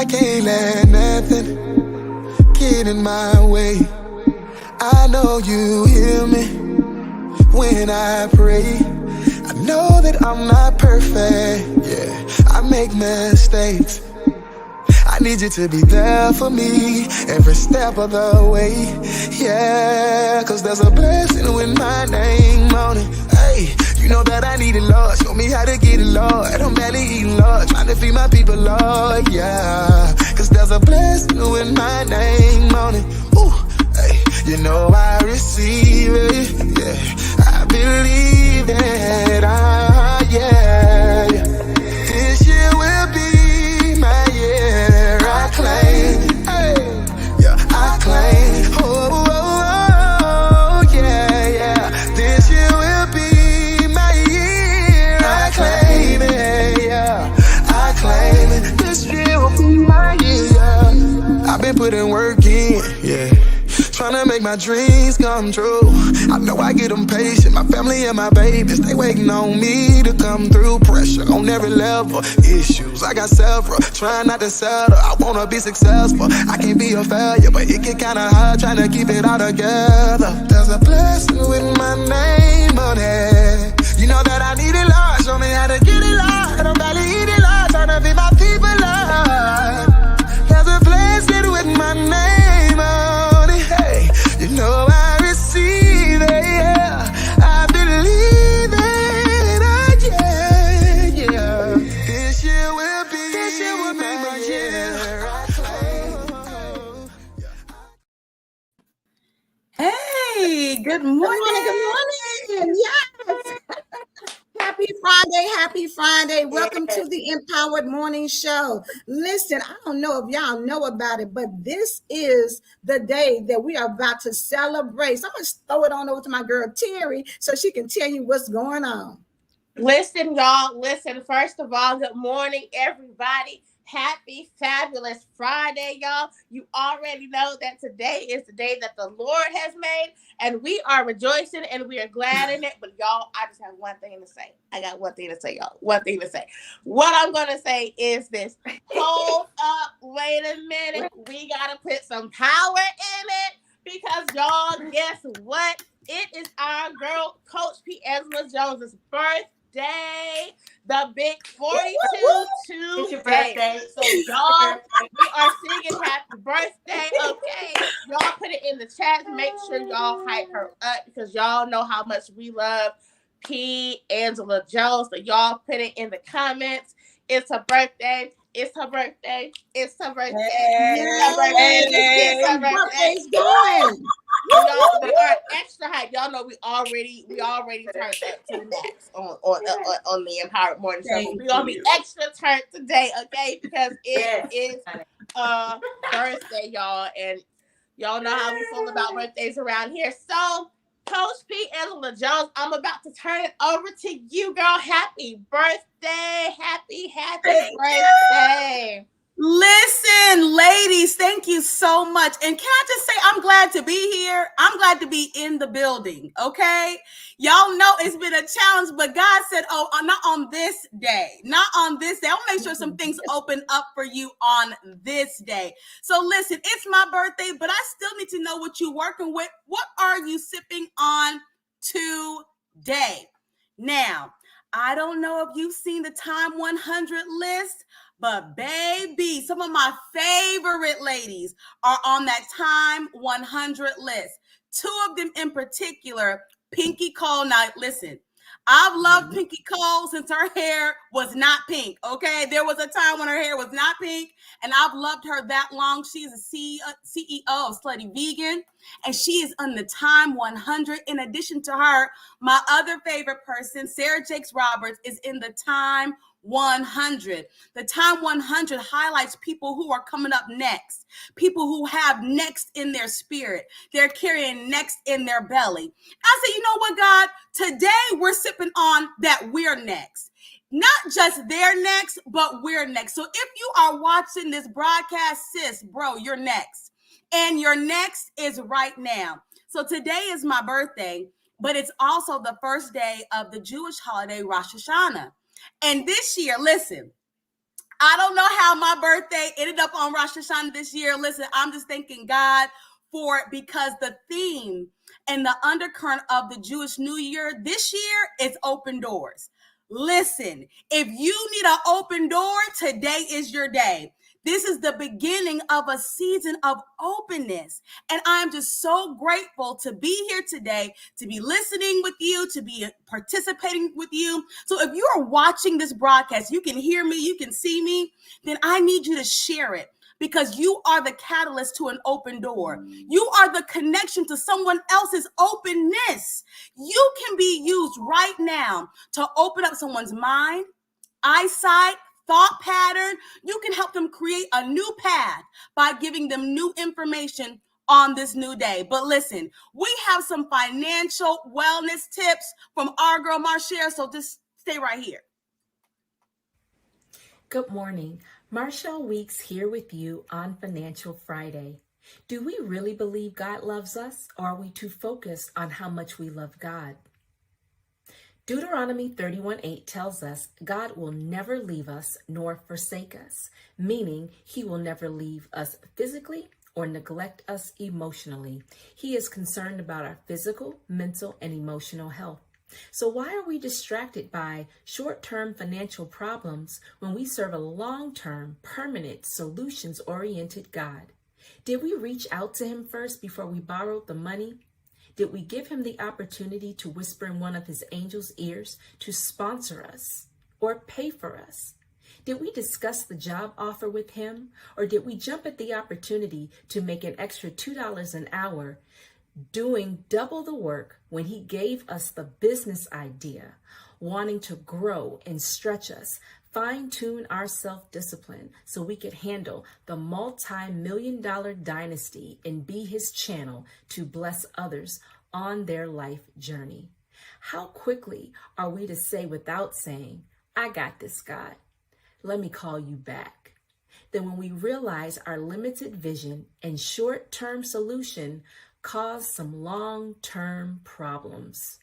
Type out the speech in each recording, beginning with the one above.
I can't let nothing get in my way. I know you hear me when I pray. I know that I'm not perfect, yeah, I make mistakes. I need you to be there for me every step of the way, yeah, cause there's a blessing with my name on it. Hey, you know that I need it, Lord. Show me how to get it, Lord. I'm barely eating, Lord. Trying to feed my people, Lord, yeah, cause there's a blessing with my name on it. Ooh, hey, you know I receive it, yeah, I believe that, yeah, yeah. This year will be my year. I claim, hey, yeah, I claim. Oh, oh, oh, yeah, yeah. This year will be my year. I claim it, yeah, I claim it. This year will be my year. I've been putting work in, yeah, trying to make my dreams come true. I know I get impatient, my family and my babies, they waiting on me to come through. Pressure on every level, issues I got several, trying not to settle. I wanna be successful, I can't be a failure, but it get kinda hard trying to keep it all together. There's a blessing with my name on it. You know that I need it, Lord. Show me how to get it, Lord. I'm barely eating, Lord. Trying to be my people, Lord. There's a blessing with my name on it. Hey, you know I receive it, yeah, I believe it, yeah, yeah. This year will be my year. Hey, good morning. Good morning. Yes. Happy Friday. Welcome to the Empowered Morning Show. Listen, I don't know if y'all know about it, but this is the day that we are about to celebrate. So I'm going to throw it on over to my girl Terry so she can tell you what's going on. Listen, y'all. Listen, first of all, good morning, everybody. Happy, fabulous Friday, y'all. You already know that today is the day that the Lord has made, and we are rejoicing and we are glad in it. But y'all, I just have one thing to say. I got one thing to say, y'all. One thing to say. What I'm going to say is this. Hold up. Wait a minute. We got to put some power in it because, y'all, guess what? It is our girl, Coach P. Angela Jones's birthday. The big 42 today. It's your birthday. So y'all, we are singing happy birthday, okay? Y'all put it in the chat. Make sure y'all hype her up because y'all know how much we love P. Angela Jones. So y'all put it in the comments. It's her birthday. It's her birthday. It's her birthday. It's her birthday. It's her birthday. Birthday's going. Y'all, we are extra hype. Y'all know we already turned up to the max on the Empowered Morning Show. But we're gonna be extra turned today, okay? Because it is a birthday, y'all, and y'all know how we feel about birthdays around here. So, Coach P. Angela Jones, I'm about to turn it over to you, girl. Happy birthday! Happy birthday! Listen, ladies, thank you so much. And can I just say, I'm glad to be here. I'm glad to be in the building, okay? Y'all know it's been a challenge, but God said, oh, not on this day. Not on this day. I'll make sure some things open up for you on this day. So listen, it's my birthday, but I still need to know what you're working with. What are you sipping on today? Now, I don't know if you've seen the Time 100 list, but baby, some of my favorite ladies are on that Time 100 list. Two of them in particular, Pinky Cole. Now, listen, I've loved Pinky Cole since her hair was not pink, okay? There was a time when her hair was not pink, and I've loved her that long. She's a CEO of Slutty Vegan, and she is on the Time 100. In addition to her, my other favorite person, Sarah Jakes Roberts, is in the Time 100. The Time 100 highlights people who are coming up next, people who have next in their spirit. They're carrying next in their belly. I said, you know what, God? Today we're sipping on that we're next. Not just they're next, but we're next. So if you are watching this broadcast, sis, bro, you're next. And your next is right now. So today is my birthday, but it's also the first day of the Jewish holiday, Rosh Hashanah. And this year, listen, I don't know how my birthday ended up on Rosh Hashanah this year. Listen, I'm just thanking God for it, because the theme and the undercurrent of the Jewish New Year this year is open doors. Listen, if you need an open door, today is your day. This is the beginning of a season of openness. And I am just so grateful to be here today, to be listening with you, to be participating with you. So if you are watching this broadcast, you can hear me, you can see me, then I need you to share it, because you are the catalyst to an open door. You are the connection to someone else's openness. You can be used right now to open up someone's mind, eyesight, thought pattern. You can help them create a new path by giving them new information on this new day. But listen, we have some financial wellness tips from our girl Marcia, so just stay right here. Good morning. Marshall Weeks here with you on Financial Friday. Do we really believe God loves us, or are we too focused on how much we love God? Deuteronomy 31:8 tells us God will never leave us nor forsake us, meaning he will never leave us physically or neglect us emotionally. He is concerned about our physical, mental, and emotional health. So why are we distracted by short-term financial problems when we serve a long-term, permanent, solutions-oriented God? Did we reach out to him first before we borrowed the money? Did we give him the opportunity to whisper in one of his angels' ears to sponsor us or pay for us? Did we discuss the job offer with him, or did we jump at the opportunity to make an extra $2 an hour doing double the work when he gave us the business idea, wanting to grow and stretch us, fine-tune our self-discipline so we could handle the multi-million-dollar dynasty and be his channel to bless others on their life journey? How quickly are we to say without saying, "I got this, God. Let me call you back"? Then when we realize our limited vision and short-term solution cause some long-term problems.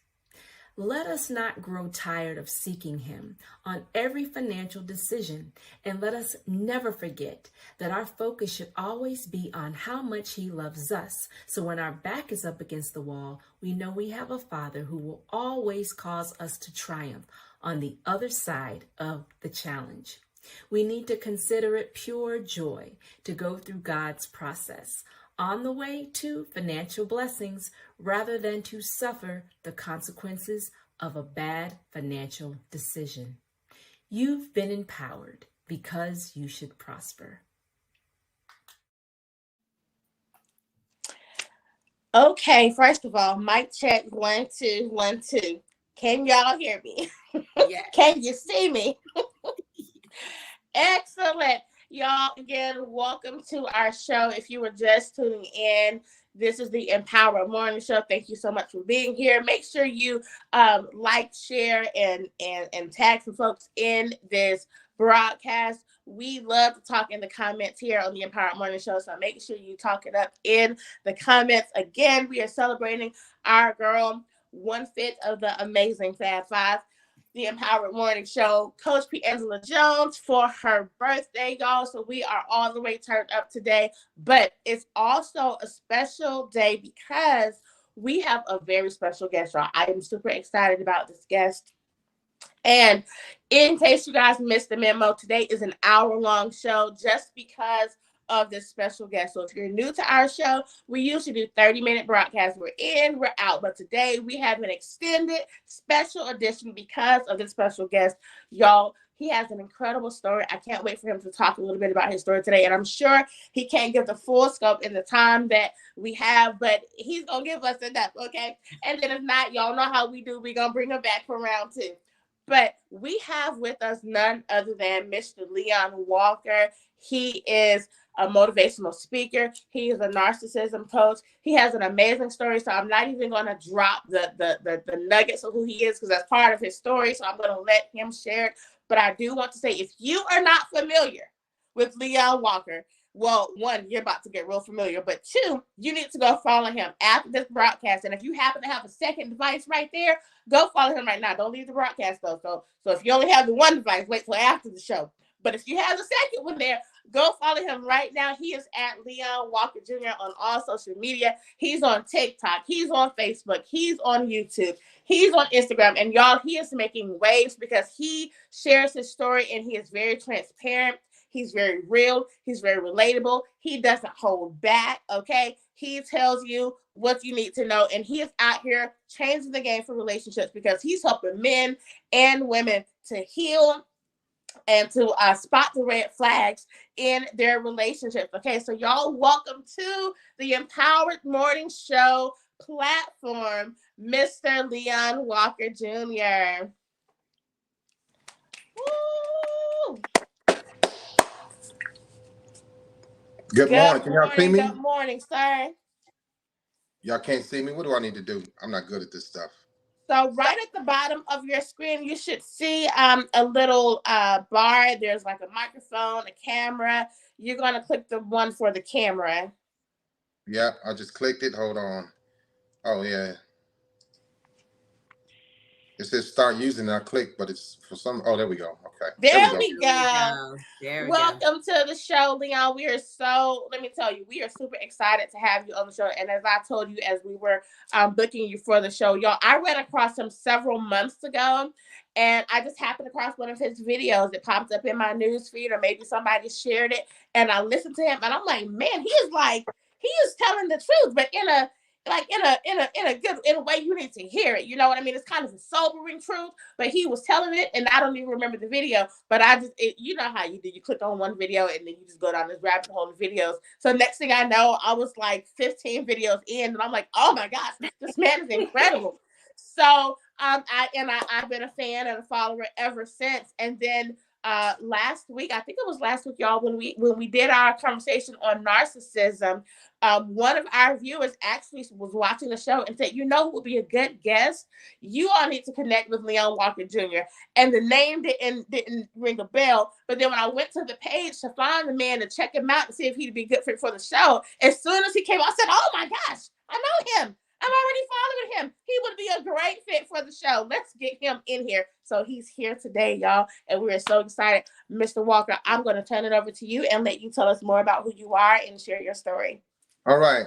Let us not grow tired of seeking him on every financial decision, and let us never forget that our focus should always be on how much he loves us. So when our back is up against the wall, we know we have a Father who will always cause us to triumph on the other side of the challenge. We need to consider it pure joy to go through God's process on the way to financial blessings, rather than to suffer the consequences of a bad financial decision. You've been empowered because you should prosper. Okay, first of all, mic check 1 2 1 2. Can y'all hear me? Yes. Can you see me? Excellent. Y'all, again, welcome to our show. If you were just tuning in, this is the Empower Morning Show. Thank you so much for being here. Make sure you like, share, and tag some folks in this broadcast. We love to talk in the comments here on the Empower Morning Show, so make sure you talk it up in the comments. Again, we are celebrating our girl, 1/5 of the amazing Fab Five, the Empowered Morning Show, Coach P. Angela Jones, for her birthday, y'all. So we are all the way turned up today. But it's also a special day because we have a very special guest, y'all. I am super excited about this guest. And in case you guys missed the memo, today is an hour-long show just because of this special guest. So if you're new to our show, we usually do 30-minute broadcasts. We're in, we're out. But today we have an extended special edition because of this special guest. Y'all, he has an incredible story. I can't wait for him to talk a little bit about his story today. And I'm sure he can't give the full scope in the time that we have, but he's going to give us enough, okay? And then if not, y'all know how we do. We're going to bring him back for round 2. But we have with us none other than Mr. Leon Walker. He is a motivational speaker. He is a narcissism coach. He has an amazing story. So I'm not even going to drop the nuggets of who he is because that's part of his story. So I'm going to let him share it. But I do want to say, if you are not familiar with Leon Walker, well, 1, you're about to get real familiar, but 2, you need to go follow him after this broadcast. And if you happen to have a second device right there, go follow him right now. Don't leave the broadcast though. So if you only have the one device, wait till after the show. But if you have the second one there, go follow him right now. He is at Leon Walker Jr. on all social media. He's on TikTok. He's on Facebook. He's on YouTube. He's on Instagram. And y'all, he is making waves because he shares his story and he is very transparent. He's very real. He's very relatable. He doesn't hold back, okay? He tells you what you need to know. And he is out here changing the game for relationships because he's helping men and women to heal and to spot the red flags in their relationships. Okay, so y'all, welcome to the Empowered Morning Show platform, Mr. Leon Walker Jr. Woo! Good morning. Can y'all see me? Good morning, sir. Y'all can't see me? What do I need to do? I'm not good at this stuff. So right at the bottom of your screen, you should see a little bar. There's like a microphone, a camera. You're going to click the one for the camera. Yeah, I just clicked it. Hold on. Oh, yeah. It says start using it. I clicked, but it's for some. Oh, there we go. Okay. There we go. There we Welcome to the show, Leon. Let me tell you, we are super excited to have you on the show. And as I told you, as we were booking you for the show, y'all, I ran across him several months ago. And I just happened across one of his videos. It popped up in my news feed, or maybe somebody shared it. And I listened to him, and I'm like, man, he is telling the truth, but in a way you need to hear it. You know what I mean? It's kind of a sobering truth, but he was telling it, and I don't even remember the video. But you know how you do. You click on one video, and then you just go down this rabbit hole of videos. So next thing I know, I was like 15 videos in, and I'm like, oh my gosh, this man is incredible. So I've been a fan and a follower ever since. And then last week, I think it was last week, y'all, when we did our conversation on narcissism, one of our viewers actually was watching the show and said, you know who would be a good guest? You all need to connect with Leon Walker Jr. And the name didn't ring a bell. But then when I went to the page to find the man to check him out and see if he'd be good fit for the show, as soon as he came, I said, oh my gosh, I know him. I'm already following him. He would be a great fit for the show. Let's get him in here. So he's here today, y'all, and we are so excited. Mr. Walker, I'm going to turn it over to you and let you tell us more about who you are and share your story. All right.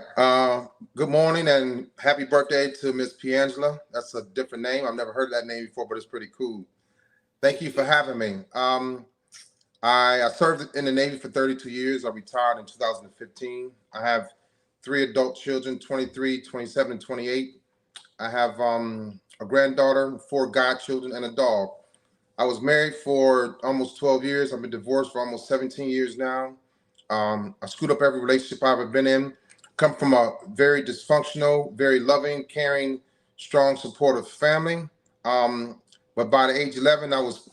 Good morning and happy birthday to Miss Piangela. That's a different name. I've never heard that name before, but it's pretty cool. Thank you for having me. I served in the Navy for 32 years. I retired in 2015. I have 3 adult children, 23, 27, and 28. I have a granddaughter, 4 godchildren, and a dog. I was married for almost 12 years. I've been divorced for almost 17 years now. I screwed up every relationship I've ever been in. Come from a very dysfunctional, very loving, caring, strong, supportive family. But by the age 11, I was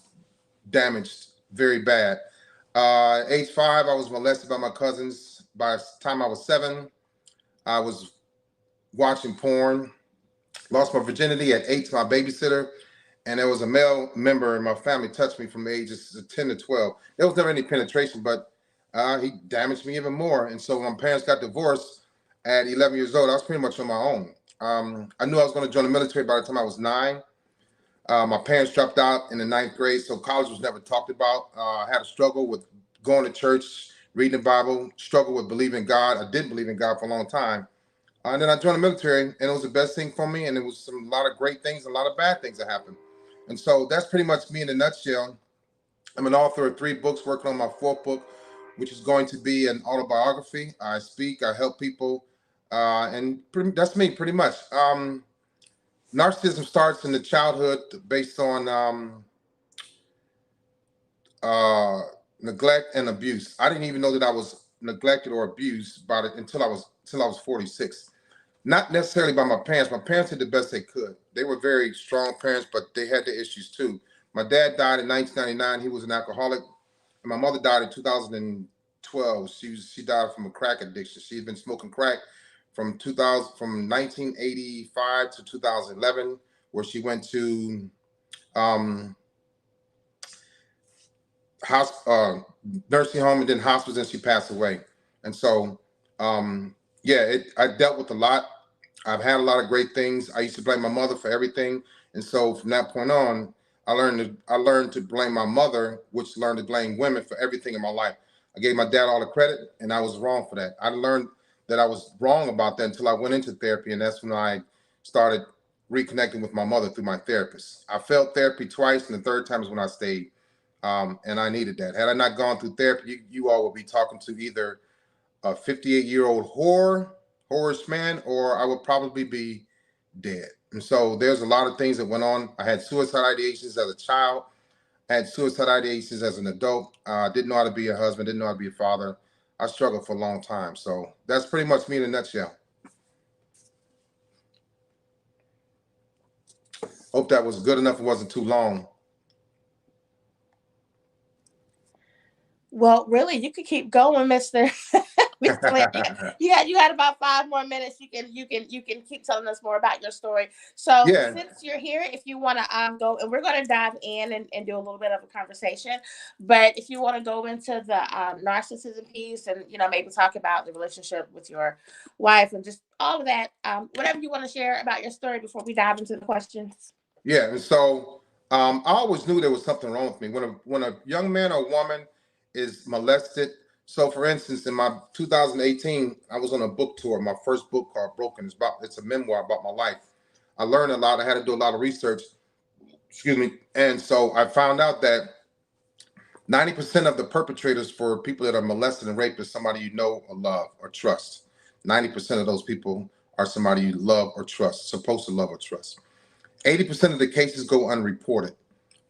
damaged very bad. Age 5, I was molested by my cousins. By the time I was 7, I was watching porn, lost my virginity at 8 to my babysitter, and there was a male member in my family touched me from the ages of 10 to 12. There was never any penetration, but he damaged me even more. And so when my parents got divorced at 11 years old, I was pretty much on my own. I knew I was going to join the military by the time I was 9. My parents dropped out in the 9th grade, so college was never talked about. I had a struggle with going to church, reading the Bible, struggle with believing God. I didn't believe in God for a long time. And then I joined the military, and it was the best thing for me. And it was a lot of great things, a lot of bad things that happened. And so that's pretty much me in a nutshell. I'm an author of 3 books, working on my 4th book, which is going to be an autobiography. I speak, I help people, and that's me pretty much. Narcissism starts in the childhood based on neglect and abuse. I didn't even know that I was neglected or abused until I was 46. Not necessarily by my parents. My parents did the best they could. They were very strong parents, but they had their issues too. My dad died in 1999. He was an alcoholic. And my mother died in 2012. She died from a crack addiction. She had been smoking crack from 1985 to 2011, where she went to nursing home and then hospice, and she passed away. And so, I dealt with a lot. I've had a lot of great things. I used to blame my mother for everything. And so from that point on, I learned to blame my mother, which learned to blame women for everything in my life. I gave my dad all the credit, and I was wrong for that. I learned that I was wrong about that until I went into therapy, and that's when I started reconnecting with my mother through my therapist. I failed therapy twice, and the third time is when I stayed, and I needed that. Had I not gone through therapy, you all would be talking to either a 58-year-old whorish man, or I would probably be dead. And so there's a lot of things that went on. I had suicide ideations as a child. I had suicide ideations as an adult. Didn't know how to be a husband. Didn't know how to be a father. I struggled for a long time. So that's pretty much me in a nutshell. Hope that was good enough. It wasn't too long. Well, really, you could keep going, Mr. Mr. Larry. You had about 5 more minutes. You can keep telling us more about your story. So Yeah. since you're here, if you want to go, and we're going to dive in and do a little bit of a conversation. But if you want to go into the narcissism piece, and maybe talk about the relationship with your wife and just all of that, whatever you want to share about your story before we dive into the questions. Yeah. And so I always knew there was something wrong with me. When a young man or woman is molested. So, for instance, in my 2018, I was on a book tour. My first book called Broken. It's a memoir about my life. I learned a lot. I had to do a lot of research. Excuse me. And so I found out that 90% of the perpetrators for people that are molested and raped is somebody you know or love or trust. 90% of those people are somebody you love or trust, supposed to love or trust. 80% of the cases go unreported.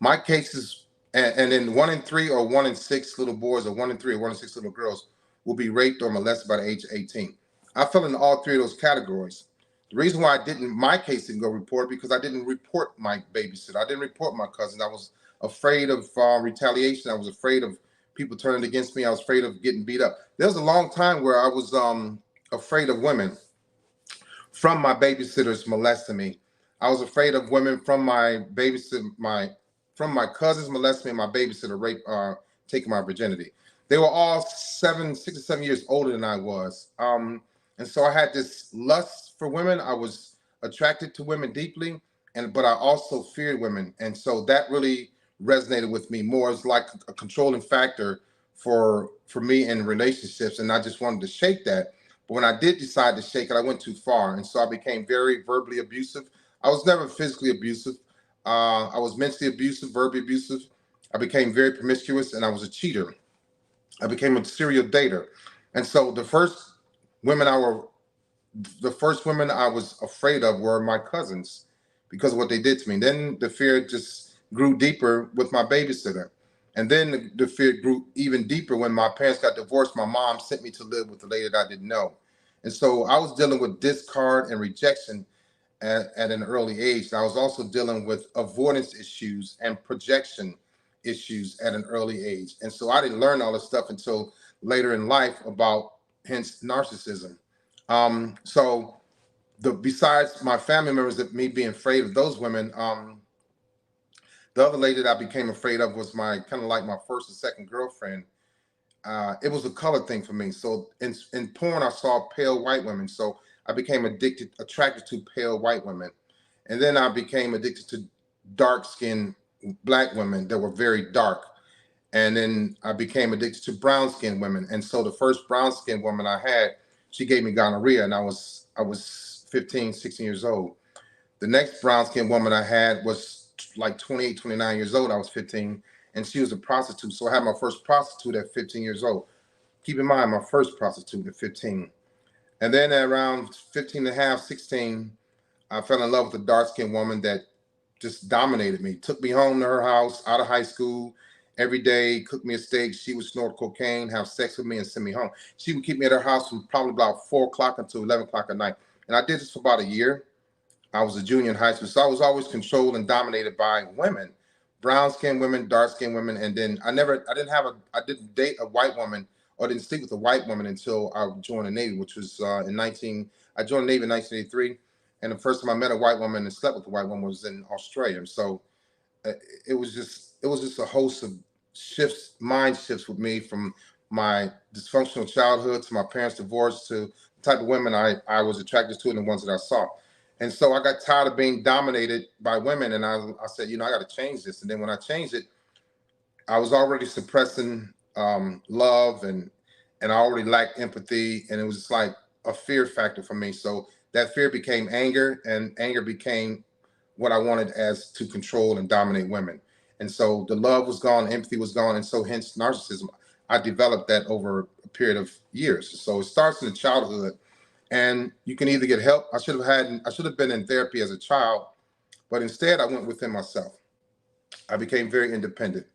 My cases, and then 1 in 3 or 1 in 6 little boys, or 1 in 3 or 1 in 6 little girls will be raped or molested by the age of 18. I fell in all 3 of those categories. The reason why my case didn't go reported, because I didn't report my babysitter. I didn't report my cousin. I was afraid of retaliation. I was afraid of people turning against me. I was afraid of getting beat up. There was a long time where I was afraid of women from my babysitters molesting me. I was afraid of women from my cousins molesting me, and my babysitter taking my virginity. They were all 6 or 7 years older than I was. And so I had this lust for women. I was attracted to women deeply, but I also feared women. And so that really resonated with me more. It's like a controlling factor for me in relationships. And I just wanted to shake that. But when I did decide to shake it, I went too far. And so I became very verbally abusive. I was never physically abusive. I was mentally abusive, verbally abusive. I became very promiscuous, and I was a cheater. I became a serial dater. And so the first women I was afraid of were my cousins, because of what they did to me. Then the fear just grew deeper with my babysitter. And then the fear grew even deeper when my parents got divorced. My mom sent me to live with a lady that I didn't know. And so I was dealing with discard and rejection at an early age. And I was also dealing with avoidance issues and projection issues at an early age. And so I didn't learn all this stuff until later in life, about hence narcissism. So besides my family members, that me being afraid of those women, the other lady that I became afraid of was my kind of like my first and second girlfriend. It was a color thing for me. So in porn, I saw pale white women. So I became attracted to pale white women. And then I became addicted to dark-skinned black women that were very dark. And then I became addicted to brown-skinned women. And so the first brown-skinned woman I had, she gave me gonorrhea, and I was 15, 16 years old. The next brown-skinned woman I had was like 28, 29 years old. I was 15, and she was a prostitute. So I had my first prostitute at 15 years old. Keep in mind, my first prostitute at 15. And then at around 15 and a half, 16, I fell in love with a dark-skinned woman that just dominated me. Took me home to her house out of high school every day, cooked me a steak. She would snort cocaine, have sex with me, and send me home. She would keep me at her house from probably about 4 o'clock until 11 o'clock at night. And I did this for about a year. I was a junior in high school, so I was always controlled and dominated by women, brown-skinned women, dark-skinned women. And then I didn't date a white woman, or didn't sleep with a white woman until I joined the Navy, which was I joined the Navy in 1983. And the first time I met a white woman and slept with a white woman was in Australia. And so it was just a host of mind shifts with me, from my dysfunctional childhood to my parents' divorce to the type of women I was attracted to and the ones that I saw. And so I got tired of being dominated by women. And I said, I got to change this. And then when I changed it, I was already suppressing love, and I already lacked empathy. And it was just like a fear factor for me. So that fear became anger, and anger became what I wanted as to control and dominate women. And so the love was gone, empathy was gone. And so hence narcissism. I developed that over a period of years. So it starts in the childhood, and you can either get help. I should have been in therapy as a child, but instead I went within myself. I became very independent.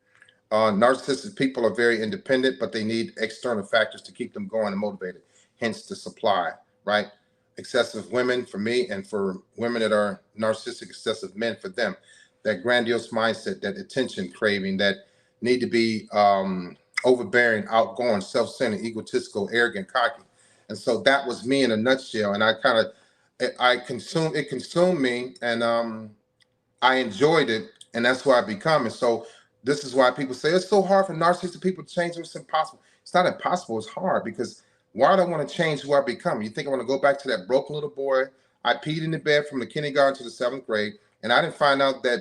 Narcissistic people are very independent, but they need external factors to keep them going and motivated. Hence the supply, right? Excessive women for me, and for women that are narcissistic, excessive men for them. That grandiose mindset, that attention craving, that need to be overbearing, outgoing, self-centered, egotistical, arrogant, cocky. And so that was me in a nutshell. And it consumed me, and I enjoyed it, and that's who I become. And so this is why people say it's so hard for narcissistic people to change. It's impossible. It's not impossible. It's hard, because why do I want to change who I become? You think I want to go back to that broken little boy? I peed in the bed from the kindergarten to the 7th grade, and I didn't find out that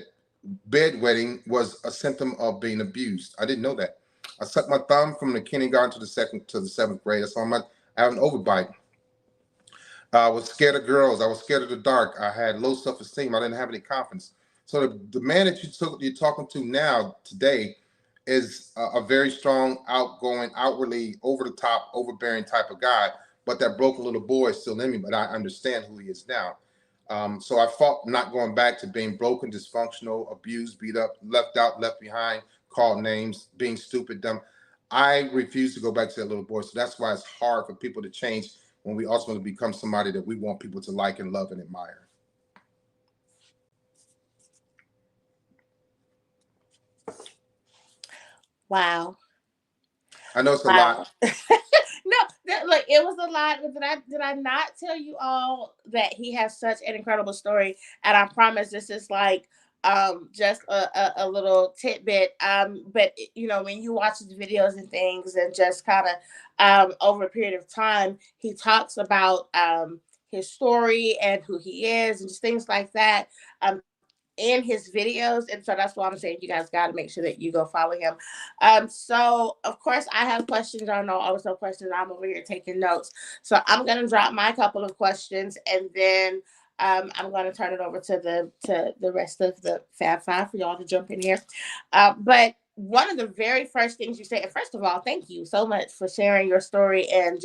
bedwetting was a symptom of being abused. I didn't know that. I sucked my thumb from the kindergarten to the 7th grade. That's why I have an overbite. I was scared of girls. I was scared of the dark. I had low self-esteem. I didn't have any confidence. So the man that you're talking to now today is a very strong, outgoing, outwardly over the top, overbearing type of guy. But that broken little boy is still in me. But I understand who he is now. So I fought not going back to being broken, dysfunctional, abused, beat up, left out, left behind, called names, being stupid, dumb. I refuse to go back to that little boy. So that's why it's hard for people to change when we ultimately become somebody that we want people to like and love and admire. Wow. I know it's a Wow. lot. No, look, it was a lot. But did I not tell you all that he has such an incredible story? And I promise this is like just a little tidbit. But when you watch the videos and things, and just kind of over a period of time, he talks about his story and who he is and just things like that. In his videos, and so that's why I'm saying you guys got to make sure that you go follow him. So of course I have questions. I know also questions. I'm over here taking notes, so I'm gonna drop my couple of questions, and then I'm going to turn it over to the rest of the Fab Five for y'all to jump in here. But one of the very first things you say, and first of all, thank you so much for sharing your story, and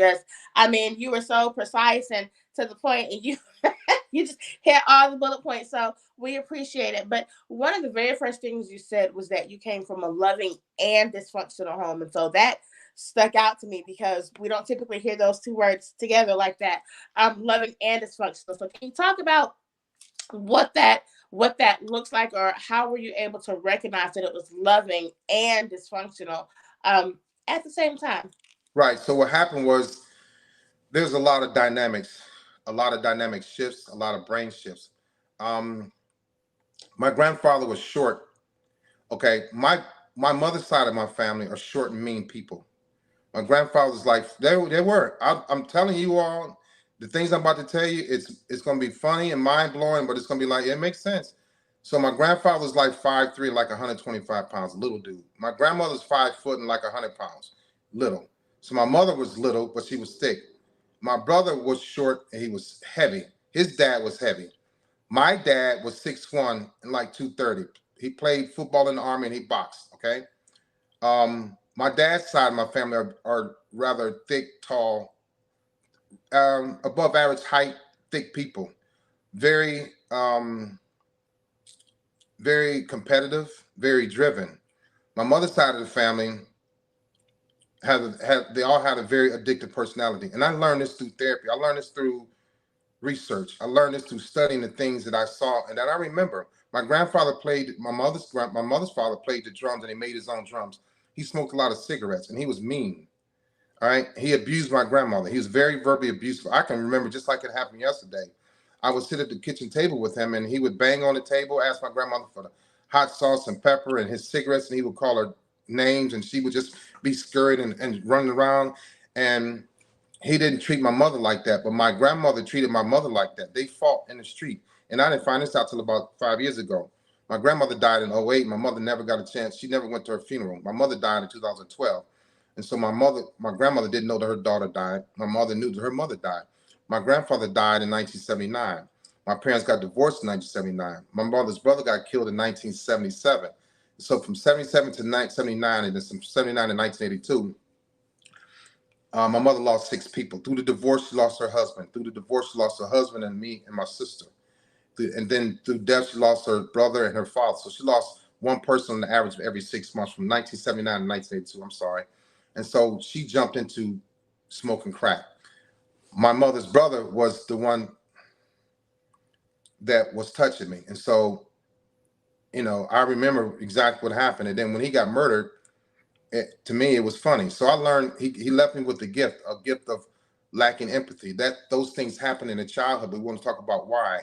you were so precise and to the point, and you you just hit all the bullet points. So we appreciate it. But one of the very first things you said was that you came from a loving and dysfunctional home. And so that stuck out to me, because we don't typically hear those two words together like that. Loving and dysfunctional. So can you talk about what that looks like, or how were you able to recognize that it was loving and dysfunctional at the same time? Right. So what happened was there's a lot of dynamics, shifts, a lot of brain shifts. My grandfather was short. Okay, my mother's side of my family are short and mean people. My grandfather's like they were. I'm telling you all, the things I'm about to tell you, it's going to be funny and mind blowing, but it's going to be like, it makes sense. So my grandfather's like 5'3", like 125 pounds, little dude. My grandmother's 5 foot and like 100 pounds, little. So my mother was little, but she was thick. My brother was short and he was heavy. His dad was heavy. My dad was 6'1" and like 230. He played football in the Army and he boxed. Okay. My dad's side of my family are rather thick, tall, above average height, thick people. Very, very competitive, very driven. My mother's side of the family they all had a very addictive personality. And I learned this through therapy. I learned this through research. I learned this through studying the things that I saw and that I remember. My mother's father played the drums, and he made his own drums. He smoked a lot of cigarettes, and he was mean. All right. He abused my grandmother. He was very verbally abusive. I can remember just like it happened yesterday. I would sit at the kitchen table with him, and he would bang on the table, ask my grandmother for the hot sauce and pepper and his cigarettes, and he would call her names, and she would just be scurried and running around. And he didn't treat my mother like that, but my grandmother treated my mother like that. They fought in the street. And I didn't find this out till about 5 years ago. My grandmother died in '08. My mother never got a chance. She never went to her funeral. My mother died in 2012. And so my grandmother didn't know that her daughter died. My mother knew that her mother died. My grandfather died in 1979. My parents got divorced in 1979. My mother's brother got killed in 1977. So from 77 to 79, and then from 79 to 1982, my mother lost 6 people. Through the divorce, she lost her husband. Through the divorce, she lost her husband and me and my sister. And then through death, she lost her brother and her father. So she lost one person on the average of every 6 months from 1979 to 1982. I'm sorry. And so she jumped into smoking crack. My mother's brother was the one that was touching me. And so, I remember exactly what happened. And then when he got murdered, to me it was funny. So I learned he left me with a gift of lacking empathy. That those things happen in the childhood. We want to talk about why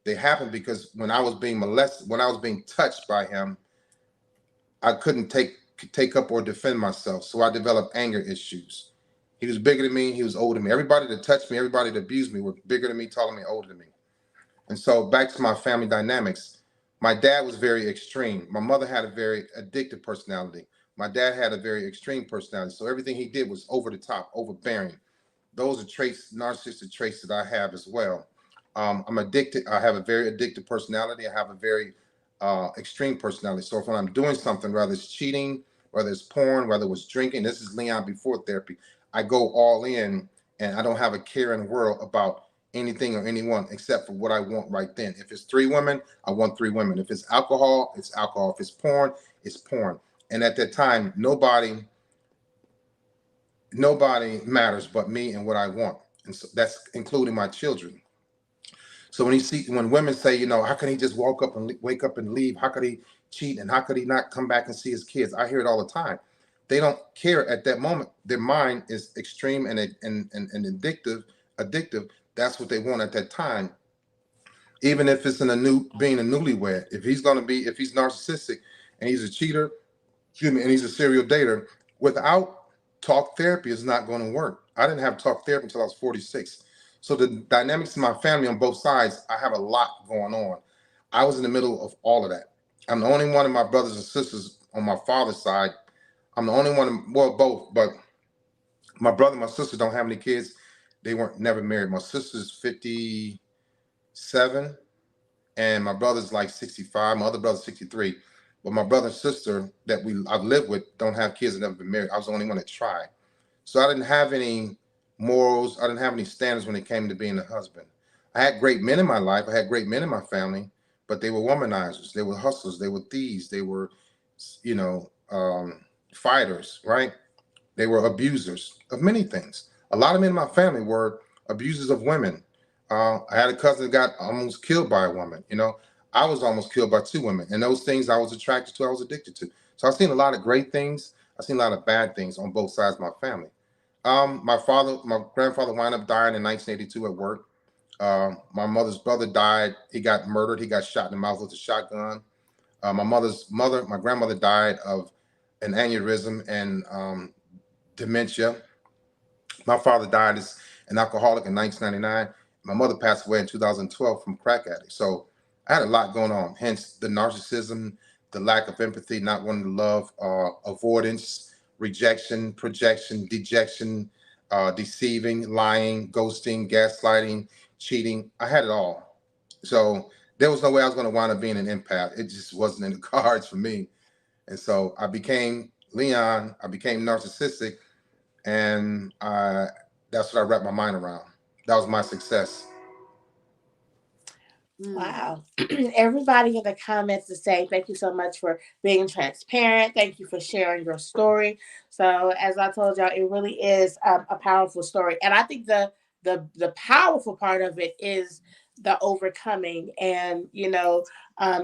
they happen, because when I was being molested, when I was being touched by him, I couldn't take up or defend myself. So I developed anger issues. He was bigger than me. He was older than me. Everybody that touched me, everybody that abused me, were bigger than me, taller than me, older than me. And so back to my family dynamics. My dad was very extreme. My mother had a very addictive personality. My dad had a very extreme personality. So everything he did was over the top, overbearing. Those are traits, narcissistic traits that I have as well. I'm addicted. I have a very addictive personality. I have a very extreme personality. So if when I'm doing something, whether it's cheating, whether it's porn, whether it's drinking, this is Leon before therapy, I go all in, and I don't have a care in the world about anything or anyone except for what I want right then. If it's 3 women, I want 3 women. If it's alcohol, it's alcohol. If it's porn, it's porn. And at that time, nobody matters but me and what I want. And so that's including my children. So when women say, how can he just wake up and leave? How could he cheat? And how could he not come back and see his kids? I hear it all the time. They don't care at that moment. Their mind is extreme and addictive. That's what they want at that time. Even if it's being a newlywed, if he's narcissistic and he's a cheater, and he's a serial dater, without talk therapy is not going to work. I didn't have talk therapy until I was 46. So the dynamics in my family on both sides, I have a lot going on. I was in the middle of all of that. I'm the only one of my brothers and sisters on my father's side. I'm the only one, well, both, but my brother and my sister don't have any kids. They weren't never married. My sister's 57 and my brother's like 65. My other brother's 63. But my brother and sister that I've lived with don't have kids and never been married. I was the only one that tried. So I didn't have any morals. I didn't have any standards when it came to being a husband. I had great men in my life. I had great men in my family, but they were womanizers. They were hustlers. They were thieves. They were, fighters, right? They were abusers of many things. A lot of men in my family were abusers of women. I had a cousin that got almost killed by a woman. I was almost killed by 2 women, and those things I was attracted to, I was addicted to. So I've seen a lot of great things. I've seen a lot of bad things on both sides of my family. My grandfather wound up dying in 1982 at work. My mother's brother died. He got murdered. He got shot in the mouth with a shotgun. My grandmother died of an aneurysm and dementia. My father died as an alcoholic in 1999. My mother passed away in 2012 from crack addict. So I had a lot going on. Hence the narcissism, the lack of empathy, not wanting to love, avoidance, rejection, projection, dejection, deceiving, lying, ghosting, gaslighting, cheating. I had it all. So there was no way I was going to wind up being an empath. It just wasn't in the cards for me. And so I became Leon. I became narcissistic, and that's what I wrapped my mind around. That was my success. Wow. Everybody in the comments is saying thank you so much for being transparent. Thank you for sharing your story. So as I told y'all, it really is a powerful story. And I think the powerful part of it is the overcoming. And,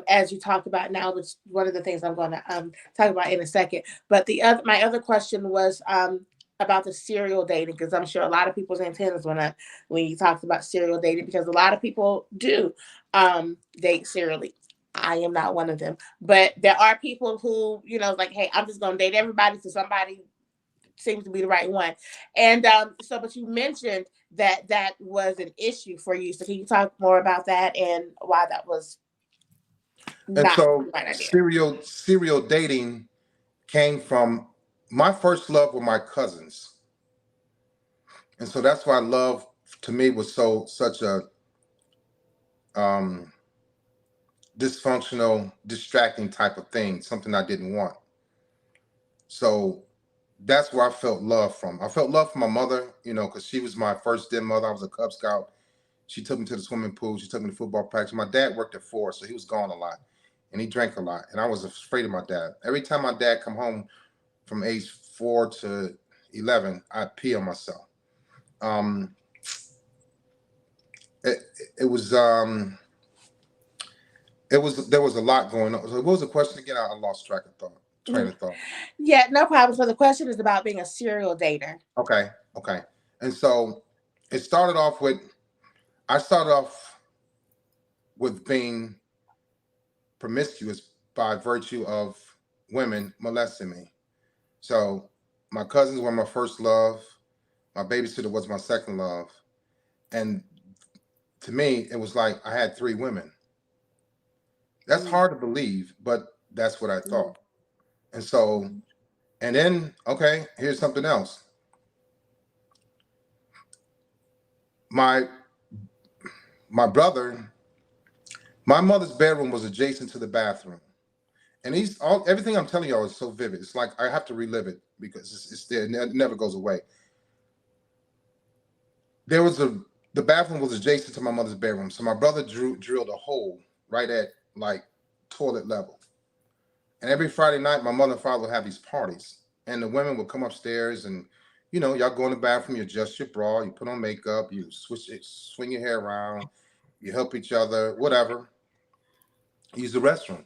as you talked about now, which one of the things I'm going to talk about in a second. But my other question was about the serial dating, because I'm sure a lot of people's antennas went up when you talked about serial dating, because a lot of people do date serially. I am not one of them, but there are people who, like, hey, I'm just going to date everybody to somebody seems to be the right one. And so, but you mentioned that that was an issue for you. So can you talk more about that and why that was And not so the right idea? serial dating came from my first love with my cousins. And so that's why love to me was such a um, dysfunctional, distracting type of thing, something I didn't want. So that's where I felt love from. I felt love from my mother, because she was my first dear mother. I was a Cub Scout. She took me to the swimming pool. She took me to football practice. My dad worked at Ford, so he was gone a lot, and he drank a lot. And I was afraid of my dad. Every time my dad come home from age 4 to 11, I'd pee on myself. Um, it, it was there was a lot going on. So what was the question again? I lost train of thought. Yeah, no problem. So the question is about being a serial dater. Okay. And so it started off with I started off with being promiscuous by virtue of women molesting me. So my cousins were my first love. My babysitter was my second love. And to me, it was like I had 3 women. That's hard to believe, but that's what I thought. And so, and then, okay, here's something else. My my brother, my mother's bedroom was adjacent to the bathroom. And everything I'm telling y'all is so vivid. It's like I have to relive it because it's there. It never goes away. The bathroom was adjacent to my mother's bedroom. So my brother drilled a hole right at like toilet level. And every Friday night, my mother and father would have these parties. And the women would come upstairs and, y'all go in the bathroom, you adjust your bra, you put on makeup, you swing your hair around, you help each other, whatever. Use the restroom.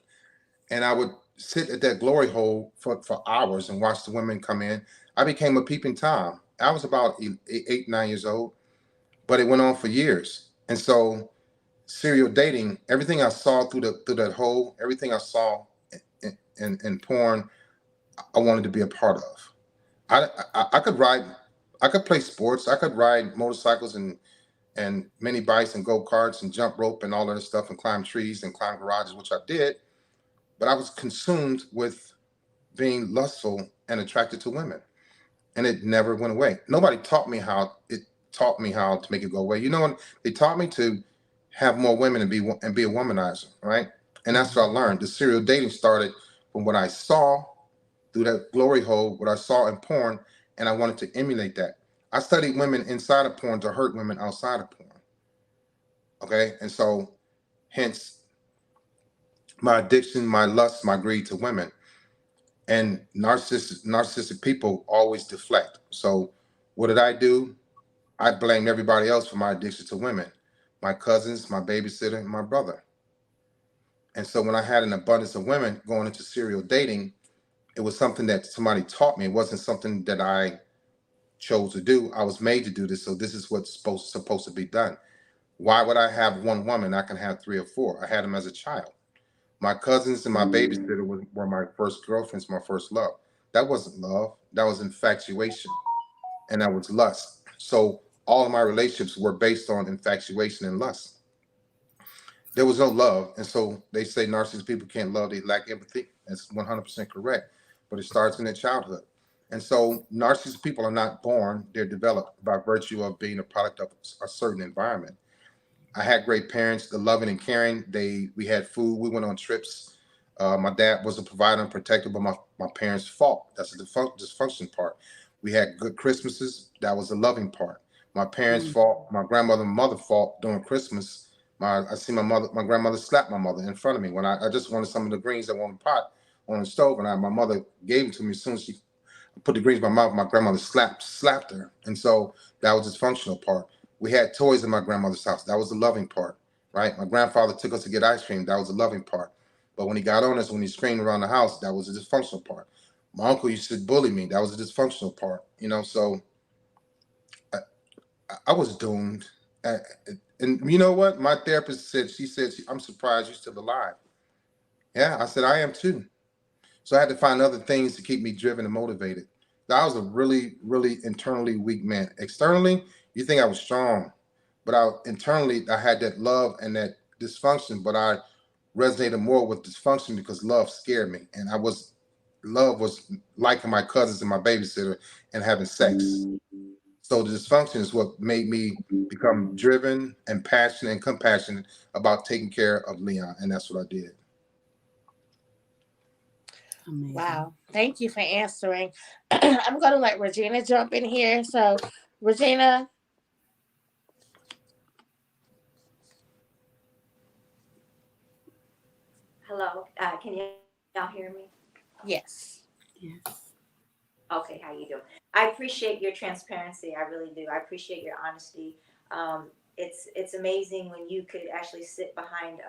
And I would sit at that glory hole for hours and watch the women come in. I became a peeping Tom. I was about 8, 9 years old, but it went on for years. And so serial dating, everything I saw through that hole, everything I saw in porn, I wanted to be a part of. I could ride, I could play sports, I could ride motorcycles and mini bikes and go karts and jump rope and all of this stuff and climb trees and climb garages, which I did. But I was consumed with being lustful and attracted to women, and it never went away. Nobody taught me how. It taught me how to make it go away. They taught me to have more women and be a womanizer, right? And that's what I learned. The serial dating started from what I saw through that glory hole, what I saw in porn, and I wanted to emulate that. I studied women inside of porn to hurt women outside of porn. Okay, and so hence my addiction, my lust, my greed to women. And narcissistic people always deflect. So what did I do? I blamed everybody else for my addiction to women, my cousins, my babysitter, and my brother. And so when I had an abundance of women going into serial dating, it was something that somebody taught me. It wasn't something that I chose to do. I was made to do this. So this is what's supposed to be done. Why would I have one woman? I can have 3 or 4. I had them as a child. My cousins and my babysitter were my first girlfriends, my first love. That wasn't love. That was infatuation. And that was lust. So all of my relationships were based on infatuation and lust. There was no love. And so they say narcissistic people can't love, they lack empathy. That's 100% correct. But it starts in their childhood. And so narcissistic people are not born, they're developed by virtue of being a product of a certain environment. I had great parents, the loving and caring. We had food, we went on trips. My dad was a provider and protector, but my parents fought. That's the dysfunction part. We had good Christmases. That was the loving part. My parents fought. My grandmother and mother fought during Christmas. I see my grandmother slap my mother in front of me when I just wanted some of the greens that were on the pot on the stove, and my mother gave them to me as soon as she put the greens in my mouth. My grandmother slapped her, and so that was the dysfunctional part. We had toys in my grandmother's house. That was the loving part, right? My grandfather took us to get ice cream. That was the loving part. But when he got on us, when he screamed around the house, that was the dysfunctional part. My uncle used to bully me. That was the dysfunctional part, So I was doomed. And you know what? My therapist said, I'm surprised you're still alive. Yeah, I said, I am too. So I had to find other things to keep me driven and motivated. I was a really, really internally weak man. Externally, you think I was strong, but internally I had that love and that dysfunction. But I resonated more with dysfunction because love scared me, and love was liking my cousins and my babysitter and having sex. So the dysfunction is what made me become driven and passionate and compassionate about taking care of Leon, and that's what I did. Amazing. Wow. Thank you for answering. I'm going to let Regina jump in here. So, Regina. Hello, can y'all hear me? Yes. Yes. Okay, how you doing? I appreciate your transparency. I really do. I appreciate your honesty. It's amazing when you could actually sit behind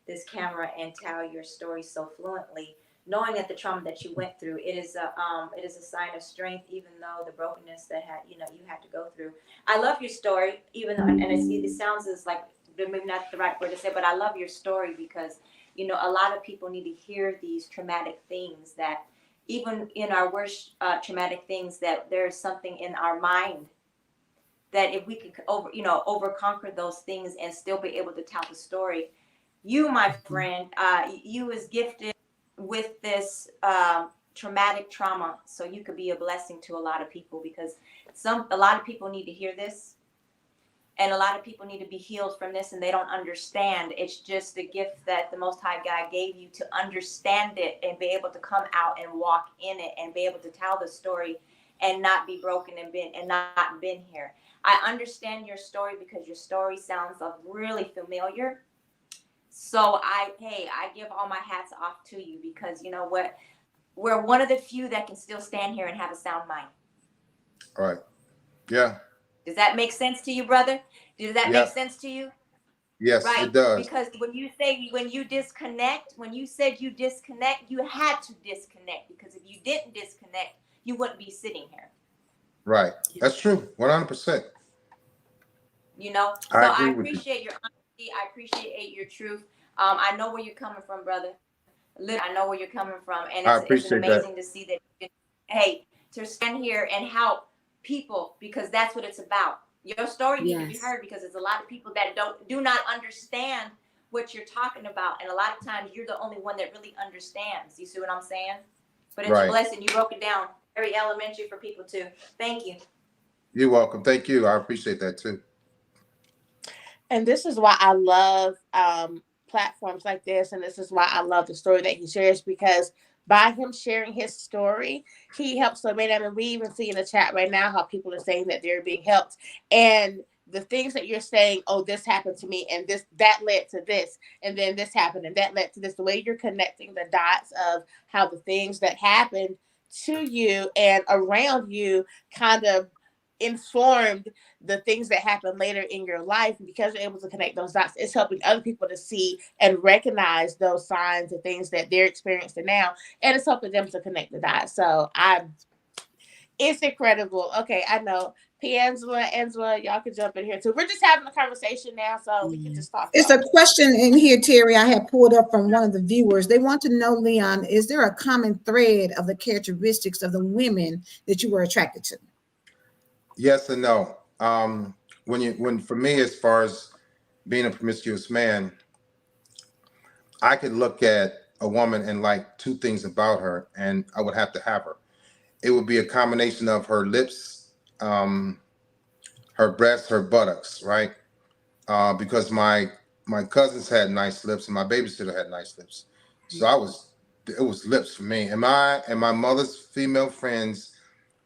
this camera and tell your story so fluently, knowing that the trauma that you went through. It is a sign of strength, even though the brokenness that you had to go through. I love your story, even though, and it sounds as like maybe not the right word to say, but I love your story because a lot of people need to hear these traumatic things, that even in our worst traumatic things, that there's something in our mind that if we could over conquer those things and still be able to tell the story. You, my friend, you was gifted with this traumatic trauma, so you could be a blessing to a lot of people, because a lot of people need to hear this. And a lot of people need to be healed from this, and they don't understand. It's just a gift that the Most High God gave you to understand it and be able to come out and walk in it and be able to tell the story and not be broken and not been here. I understand your story because your story sounds really familiar. So I give all my hats off to you, because you know what? We're one of the few that can still stand here and have a sound mind. All right. Yeah. Does that make sense to you, brother? Does that make Yes. sense to you? Yes, Right. it does. Because when you said you disconnect, you had to disconnect, because if you didn't disconnect, you wouldn't be sitting here. Right. That's true. 100%. So I appreciate your honesty. I appreciate your truth. I know where you're coming from, brother. Literally, I know where you're coming from, and I it's appreciate amazing that. to see that. Hey, to stand here and help people, because that's what it's about. Your story needs to be heard, because there's a lot of people that do not understand what you're talking about, and a lot of times you're the only one that really understands. You see what I'm saying? But it's a blessing. You broke it down very elementary for people too. Thank you. You're welcome. Thank you. I appreciate that too. And this is why I love platforms like this. And this is why I love the story that he shares, because by him sharing his story, he helps so many. I mean, we even see in the chat right now how people are saying that they're being helped. And the things that you're saying, oh, this happened to me, and that led to this, and then this happened, and that led to this. The way you're connecting the dots of how the things that happened to you and around you kind of informed the things that happen later in your life. Because you're able to connect those dots, it's helping other people to see and recognize those signs and things that they're experiencing now, and it's helping them to connect the dots. So it's incredible. Okay, I know Angela, y'all can jump in here too. We're just having a conversation now, so we can just talk. It's a question in here, Terry, I had pulled up from one of the viewers. They want to know, Leon, is there a common thread of the characteristics of the women that you were attracted to? Yes and no. When for me, as far as being a promiscuous man, I could look at a woman and like two things about her, and I would have to have her. It would be a combination of her lips, her breasts, her buttocks, right? Because my cousins had nice lips and my babysitter had nice lips, so it was lips for me. And my mother's female friends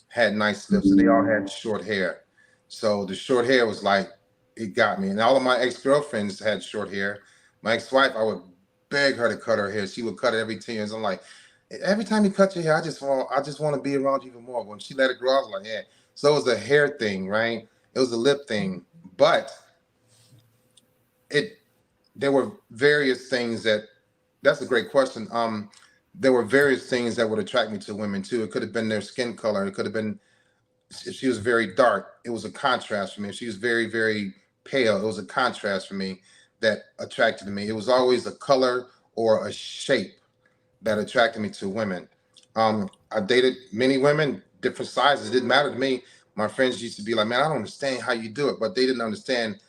had nice lips, and they all had short hair. So the short hair was like, it got me. And all of my ex-girlfriends had short hair. My ex-wife, I would beg her to cut her hair. She would cut it every 10 years. I'm like, every time you cut your hair, I just want to be around you even more. When she let it grow, I was like, yeah. So it was a hair thing, right? It was a lip thing. But there were various things that's a great question. There were various things that would attract me to women too. It could have been their skin color. It could have been, if she was very dark, it was a contrast for me. If she was very, very pale, it was a contrast for me that attracted me. It was always a color or a shape that attracted me to women. I dated many women, different sizes. It didn't matter to me. My friends used to be like, man, I don't understand how you do it, but they didn't understand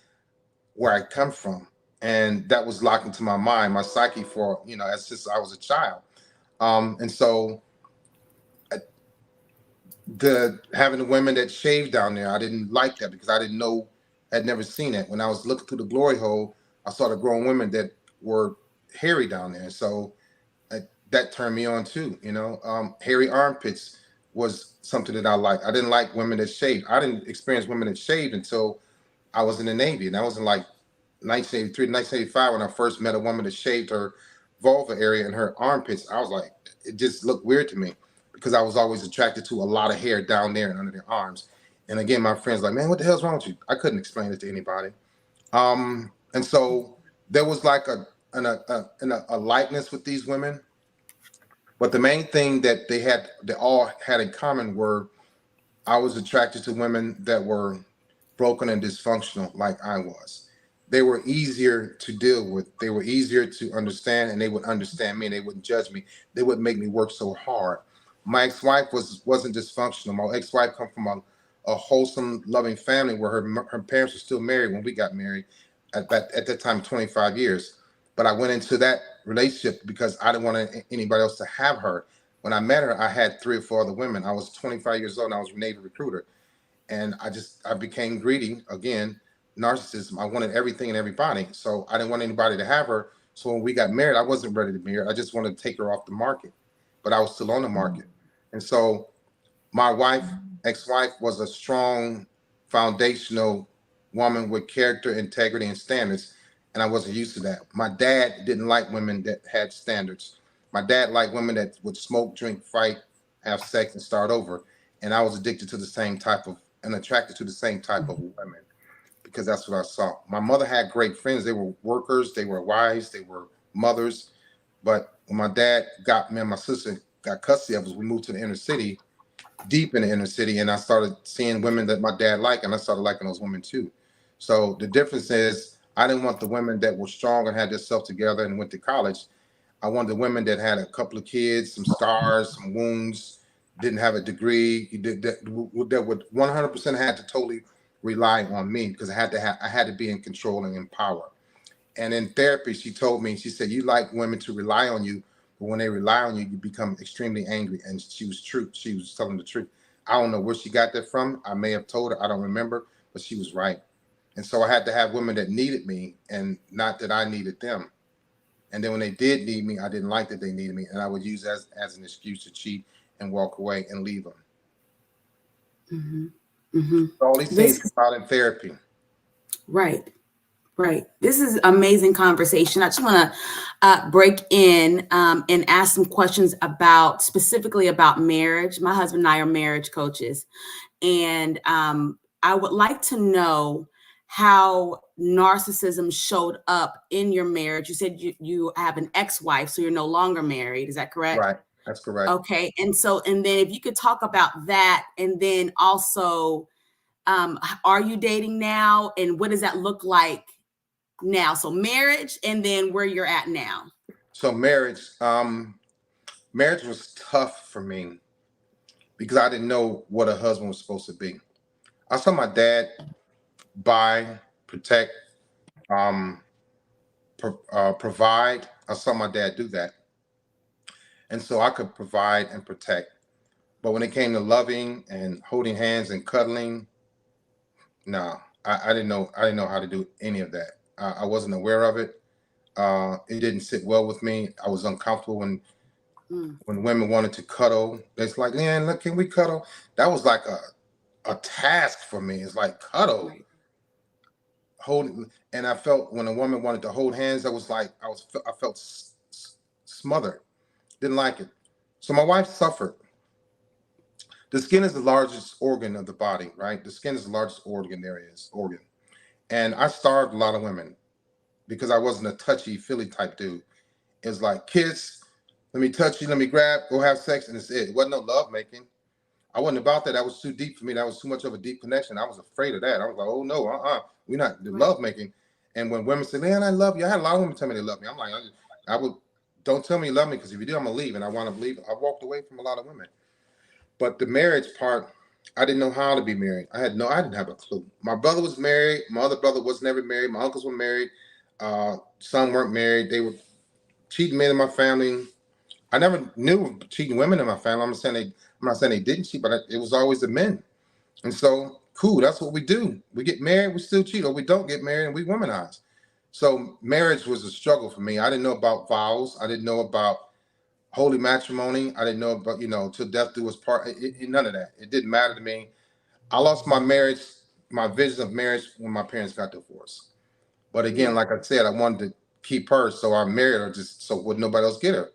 where I come from. And that was locked into my mind, my psyche for, as since I was a child. And so the having the women that shaved down there, I didn't like that because I didn't know, had never seen it. When I was looking through the glory hole, I saw the grown women that were hairy down there. So that turned me on too. Hairy armpits was something that I liked. I didn't like women that shaved. I didn't experience women that shaved until I was in the Navy, and that was in like 1983, 1985 when I first met a woman that shaved her vulva area and her armpits. I was like, it just looked weird to me because I was always attracted to a lot of hair down there and under their arms. And again, my friends like, man, what the hell's wrong with you? I couldn't explain it to anybody. And so there was like a likeness with these women. But the main thing that they all had in common were I was attracted to women that were broken and dysfunctional like I was. They were easier to deal with. They were easier to understand, and they would understand me and they wouldn't judge me. They wouldn't make me work so hard. My ex-wife wasn't dysfunctional. My ex-wife come from a wholesome, loving family where her parents were still married when we got married at that time, 25 years. But I went into that relationship because I didn't want anybody else to have her. When I met her, I had 3 or 4 other women. I was 25 years old and I was a Navy recruiter. And I became greedy again, narcissism. I wanted everything and everybody. So I didn't want anybody to have her. So when we got married, I wasn't ready to be married. I just wanted to take her off the market, but I was still on the market. And so my ex-wife was a strong, foundational woman with character, integrity, and standards. And I wasn't used to that. My dad didn't like women that had standards. My dad liked women that would smoke, drink, fight, have sex, and start over. And I was addicted to the same type of, and attracted to the same type of women because that's what I saw. My mother had great friends. They were workers, they were wives, they were mothers. But when my dad got me and my sister got custody of us, we moved to the inner city, deep in the inner city, and I started seeing women that my dad liked, and I started liking those women too. So the difference is I didn't want the women that were strong and had themselves together and went to college. I wanted the women that had a couple of kids, some scars, some wounds, didn't have a degree, that would 100% had to totally rely on me because I had to be in control and in power. And in therapy, she told me, she said, you like women to rely on you, but when they rely on you, you become extremely angry. And she was true. She was telling the truth. I don't know where she got that from. I may have told her, I don't remember, but she was right. And so I had to have women that needed me and not that I needed them. And then when they did need me, I didn't like that they needed me. And I would use as an excuse to cheat and walk away and leave them. Mm-hmm. Mm-hmm. So all these things come out in therapy. Right. Right. This is amazing conversation. I just want to break in and ask some questions specifically about marriage. My husband and I are marriage coaches. And I would like to know how narcissism showed up in your marriage. You said you have an ex-wife, so you're no longer married. Is that correct? Right. That's correct. Okay. And then if you could talk about that, and then also, are you dating now? And what does that look like now? So marriage, and then where you're at now. So marriage was tough for me because I didn't know what a husband was supposed to be. I saw my dad buy, protect, provide. I saw my dad do that. And so I could provide and protect. But when it came to loving and holding hands and cuddling, no, I didn't know. I didn't know how to do any of that. I wasn't aware of it. It didn't sit well with me. I was uncomfortable when women wanted to cuddle. It's like, man, look, can we cuddle? That was like a task for me. It's like cuddle, hold. And I felt when a woman wanted to hold hands, I was like, I felt smothered. Didn't like it. So my wife suffered. The skin is the largest organ of the body, right? The skin is the largest organ there is, organ. And I starved a lot of women because I wasn't a touchy-feely type dude. It was like, kiss, let me touch you, let me grab, go have sex, and it's it. It wasn't no love making. I wasn't about that. That was too deep for me. That was too much of a deep connection. I was afraid of that. I was like, oh no, we're not the love making. And when women say, man, I love you, I had a lot of women tell me they love me. I'm like, don't tell me you love me, because if you do, I'm gonna leave. And I want to leave. I walked away from a lot of women. But the marriage part, I didn't know how to be married. I didn't have a clue. My brother was married. My other brother was never married. My uncles were married. Some weren't married. They were cheating men in my family. I never knew of cheating women in my family. I'm not saying they didn't cheat, but it was always the men. And so, cool, that's what we do. We get married, we still cheat, or we don't get married and we womanize. So marriage was a struggle for me. I didn't know about vows. I didn't know about holy matrimony. I didn't know about, till death do us part. None of that. It didn't matter to me. I lost my marriage, my vision of marriage when my parents got divorced. But again, like I said, I wanted to keep her, so I married her just so would nobody else get her.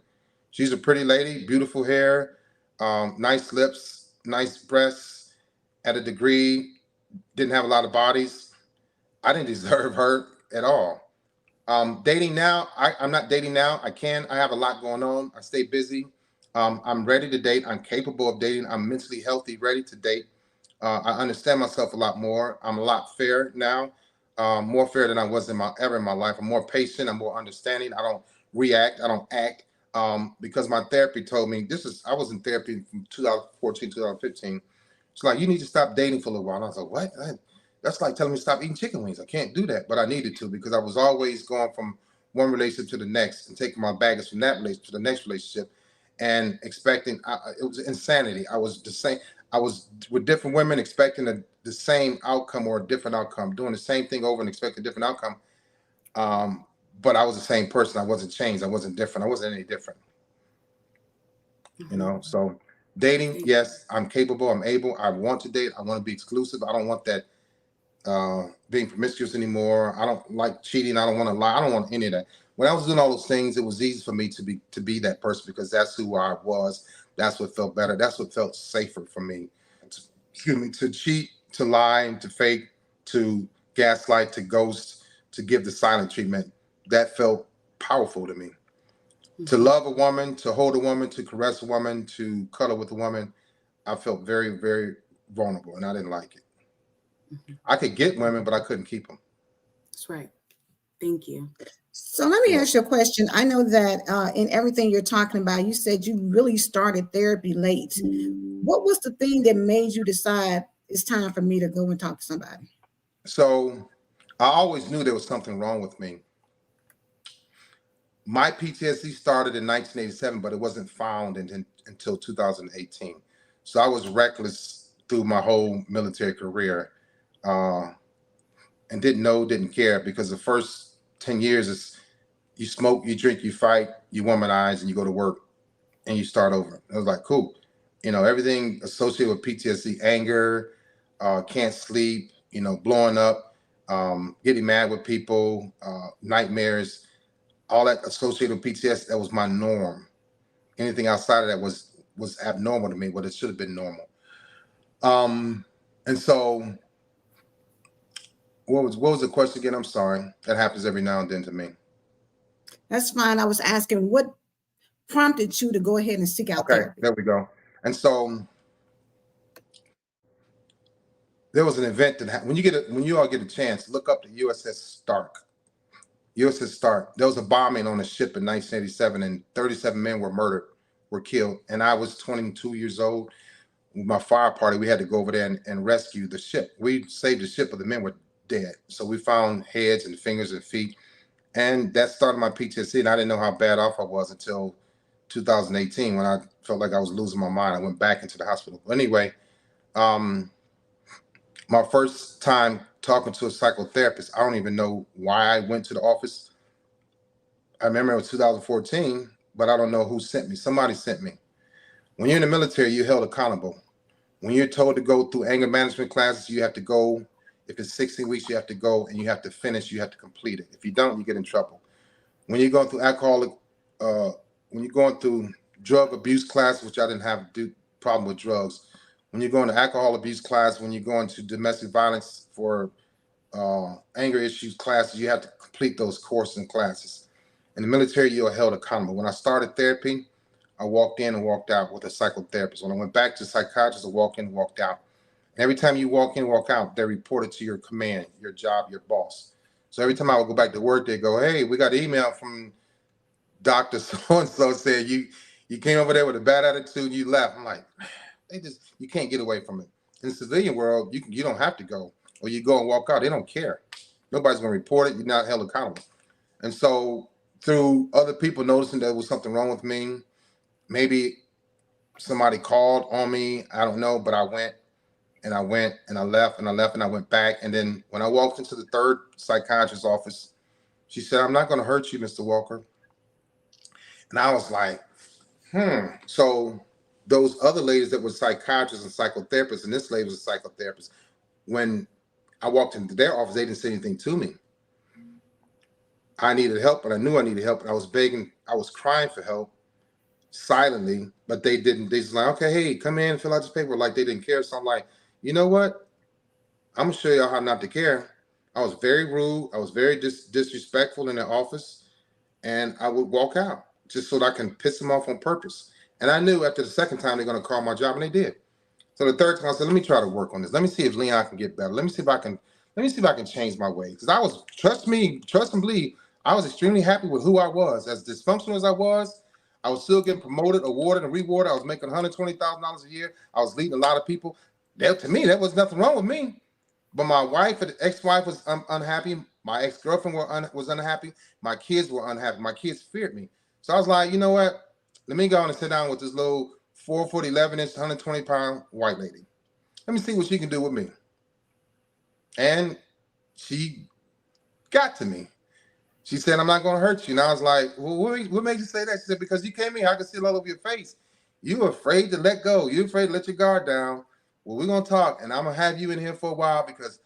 She's a pretty lady, beautiful hair, nice lips, nice breasts, at a degree, didn't have a lot of bodies. I didn't deserve her at all. Dating now, I'm not dating now. I have a lot going on. I stay busy. I'm ready to date. I'm capable of dating. I'm mentally healthy, ready to date. I understand myself a lot more. I'm a lot fair now, more fair than I was ever in my life. I'm more patient. I'm more understanding. I don't react. I don't act. Because my therapy told me I was in therapy from 2014, 2015. It's like, you need to stop dating for a little while. And I was like, what? That's like telling me to stop eating chicken wings. I can't do that, but I needed to because I was always going from one relationship to the next and taking my baggage from that relationship to the next relationship and expecting. It was insanity. I was the same. I was with different women expecting the same outcome or a different outcome, doing the same thing over and expecting a different outcome. But I was the same person. I wasn't changed. I wasn't different. I wasn't any different. So dating, yes, I'm capable. I'm able. I want to date. I want to be exclusive. I don't want that being promiscuous anymore. I don't like cheating. I don't want to lie. I don't want any of that. When I was doing all those things, it was easy for me to be that person because that's who I was. That's what felt better. That's what felt safer for me. To cheat, to lie, to fake, to gaslight, to ghost, to give the silent treatment. That felt powerful to me. Mm-hmm. To love a woman, to hold a woman, to caress a woman, to cuddle with a woman, I felt very, very vulnerable, and I didn't like it. Mm-hmm. I could get women, but I couldn't keep them. That's right. Thank you. So let me ask you a question. I know that in everything you're talking about, you said you really started therapy late. What was the thing that made you decide it's time for me to go and talk to somebody? So I always knew there was something wrong with me. My PTSD started in 1987, but it wasn't found until 2018. So I was reckless through my whole military career. And didn't care because the first 10 years is you smoke, you drink, you fight, you womanize, and you go to work and you start over. I was like, cool. Everything associated with PTSD, anger, can't sleep, blowing up, getting mad with people, nightmares, all that associated with PTSD, that was my norm. Anything outside of that was abnormal to me, but it should have been normal. And so what was the question again? I'm sorry. That happens every now and then to me. That's fine. I was asking what prompted you to go ahead and seek out therapy. There we go. And so there was an event that happened. When you all get a chance, look up the USS Stark. USS Stark. There was a bombing on a ship in 1987, and 37 men were killed. And I was 22 years old. With my fire party, we had to go over there and rescue the ship. We saved the ship, but the men were dead. So we found heads and fingers and feet. And that started my PTSD. And I didn't know how bad off I was until 2018 when I felt like I was losing my mind. I went back into the hospital. But anyway, my first time talking to a psychotherapist, I don't even know why I went to the office. I remember it was 2014, but I don't know who sent me. Somebody sent me. When you're in the military, you're held accountable. When you're told to go through anger management classes, you have to go. If it's 16 weeks, you have to go and you have to finish. You have to complete it. If you don't, you get in trouble. When you're going through when you're going through drug abuse class, which I didn't have problem with drugs. When you're going to alcohol abuse class, when you're going to domestic violence for anger issues classes, you have to complete those courses and classes. In the military, you're held accountable. When I started therapy, I walked in and walked out with a psychotherapist. When I went back to psychiatrist, I walked in and walked out. And every time you walk in, walk out, they report it to your command, your job, your boss. So every time I would go back to work, they go, hey, we got an email from Dr. So-and-so said you came over there with a bad attitude, you left. I'm like, you can't get away from it. In the civilian world, you don't have to go, or you go and walk out. They don't care. Nobody's going to report it. You're not held accountable. And so through other people noticing there was something wrong with me, maybe somebody called on me. I don't know, but I went and I went and I left and I left and I went back. And then when I walked into the third psychiatrist's office, she said, "I'm not going to hurt you, Mr. Walker." And I was like, So those other ladies that were psychiatrists and psychotherapists, and this lady was a psychotherapist, when I walked into their office, they didn't say anything to me. I needed help, but I knew I needed help. And I was begging, I was crying for help silently, but they didn't. They just like, okay, hey, come in, fill out this paper. Like they didn't care. So I'm like, you know what? I'm gonna show y'all how not to care. I was very rude. I was very disrespectful in the office, and I would walk out just so that I can piss them off on purpose. And I knew after the second time they're gonna call my job, and they did. So the third time I said, let me try to work on this. Let me see if Leon can get better. Let me see if I can change my way. Because I was, trust and believe, I was extremely happy with who I was. As dysfunctional as I was still getting promoted, awarded, and rewarded. I was making $120,000 a year. I was leading a lot of people. To me, there was nothing wrong with me. But my wife, ex-wife was unhappy. My ex-girlfriend was unhappy. My kids were unhappy. My kids feared me. So I was like, you know what? Let me go on and sit down with this little 4', 11-inch, 120-pound white lady. Let me see what she can do with me. And she got to me. She said, "I'm not going to hurt you." And I was like, well, what made you say that? She said, "Because you came here, I can see it all over your face. You afraid to let go. You're afraid to let your guard down. Well, we're going to talk, and I'm going to have you in here for a while because,"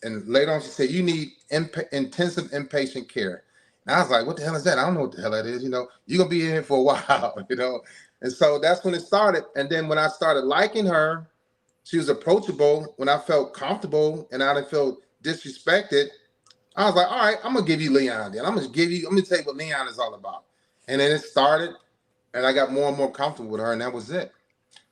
and later on she said, "you need intensive inpatient care." And I was like, what the hell is that? I don't know what the hell that is. You're going to be in here for a while, And so that's when it started. And then when I started liking her, she was approachable. When I felt comfortable and I didn't feel disrespected, I was like, all right, I'm going to give you Leon then. I'm going to tell you what Leon is all about. And then it started, and I got more and more comfortable with her, and that was it.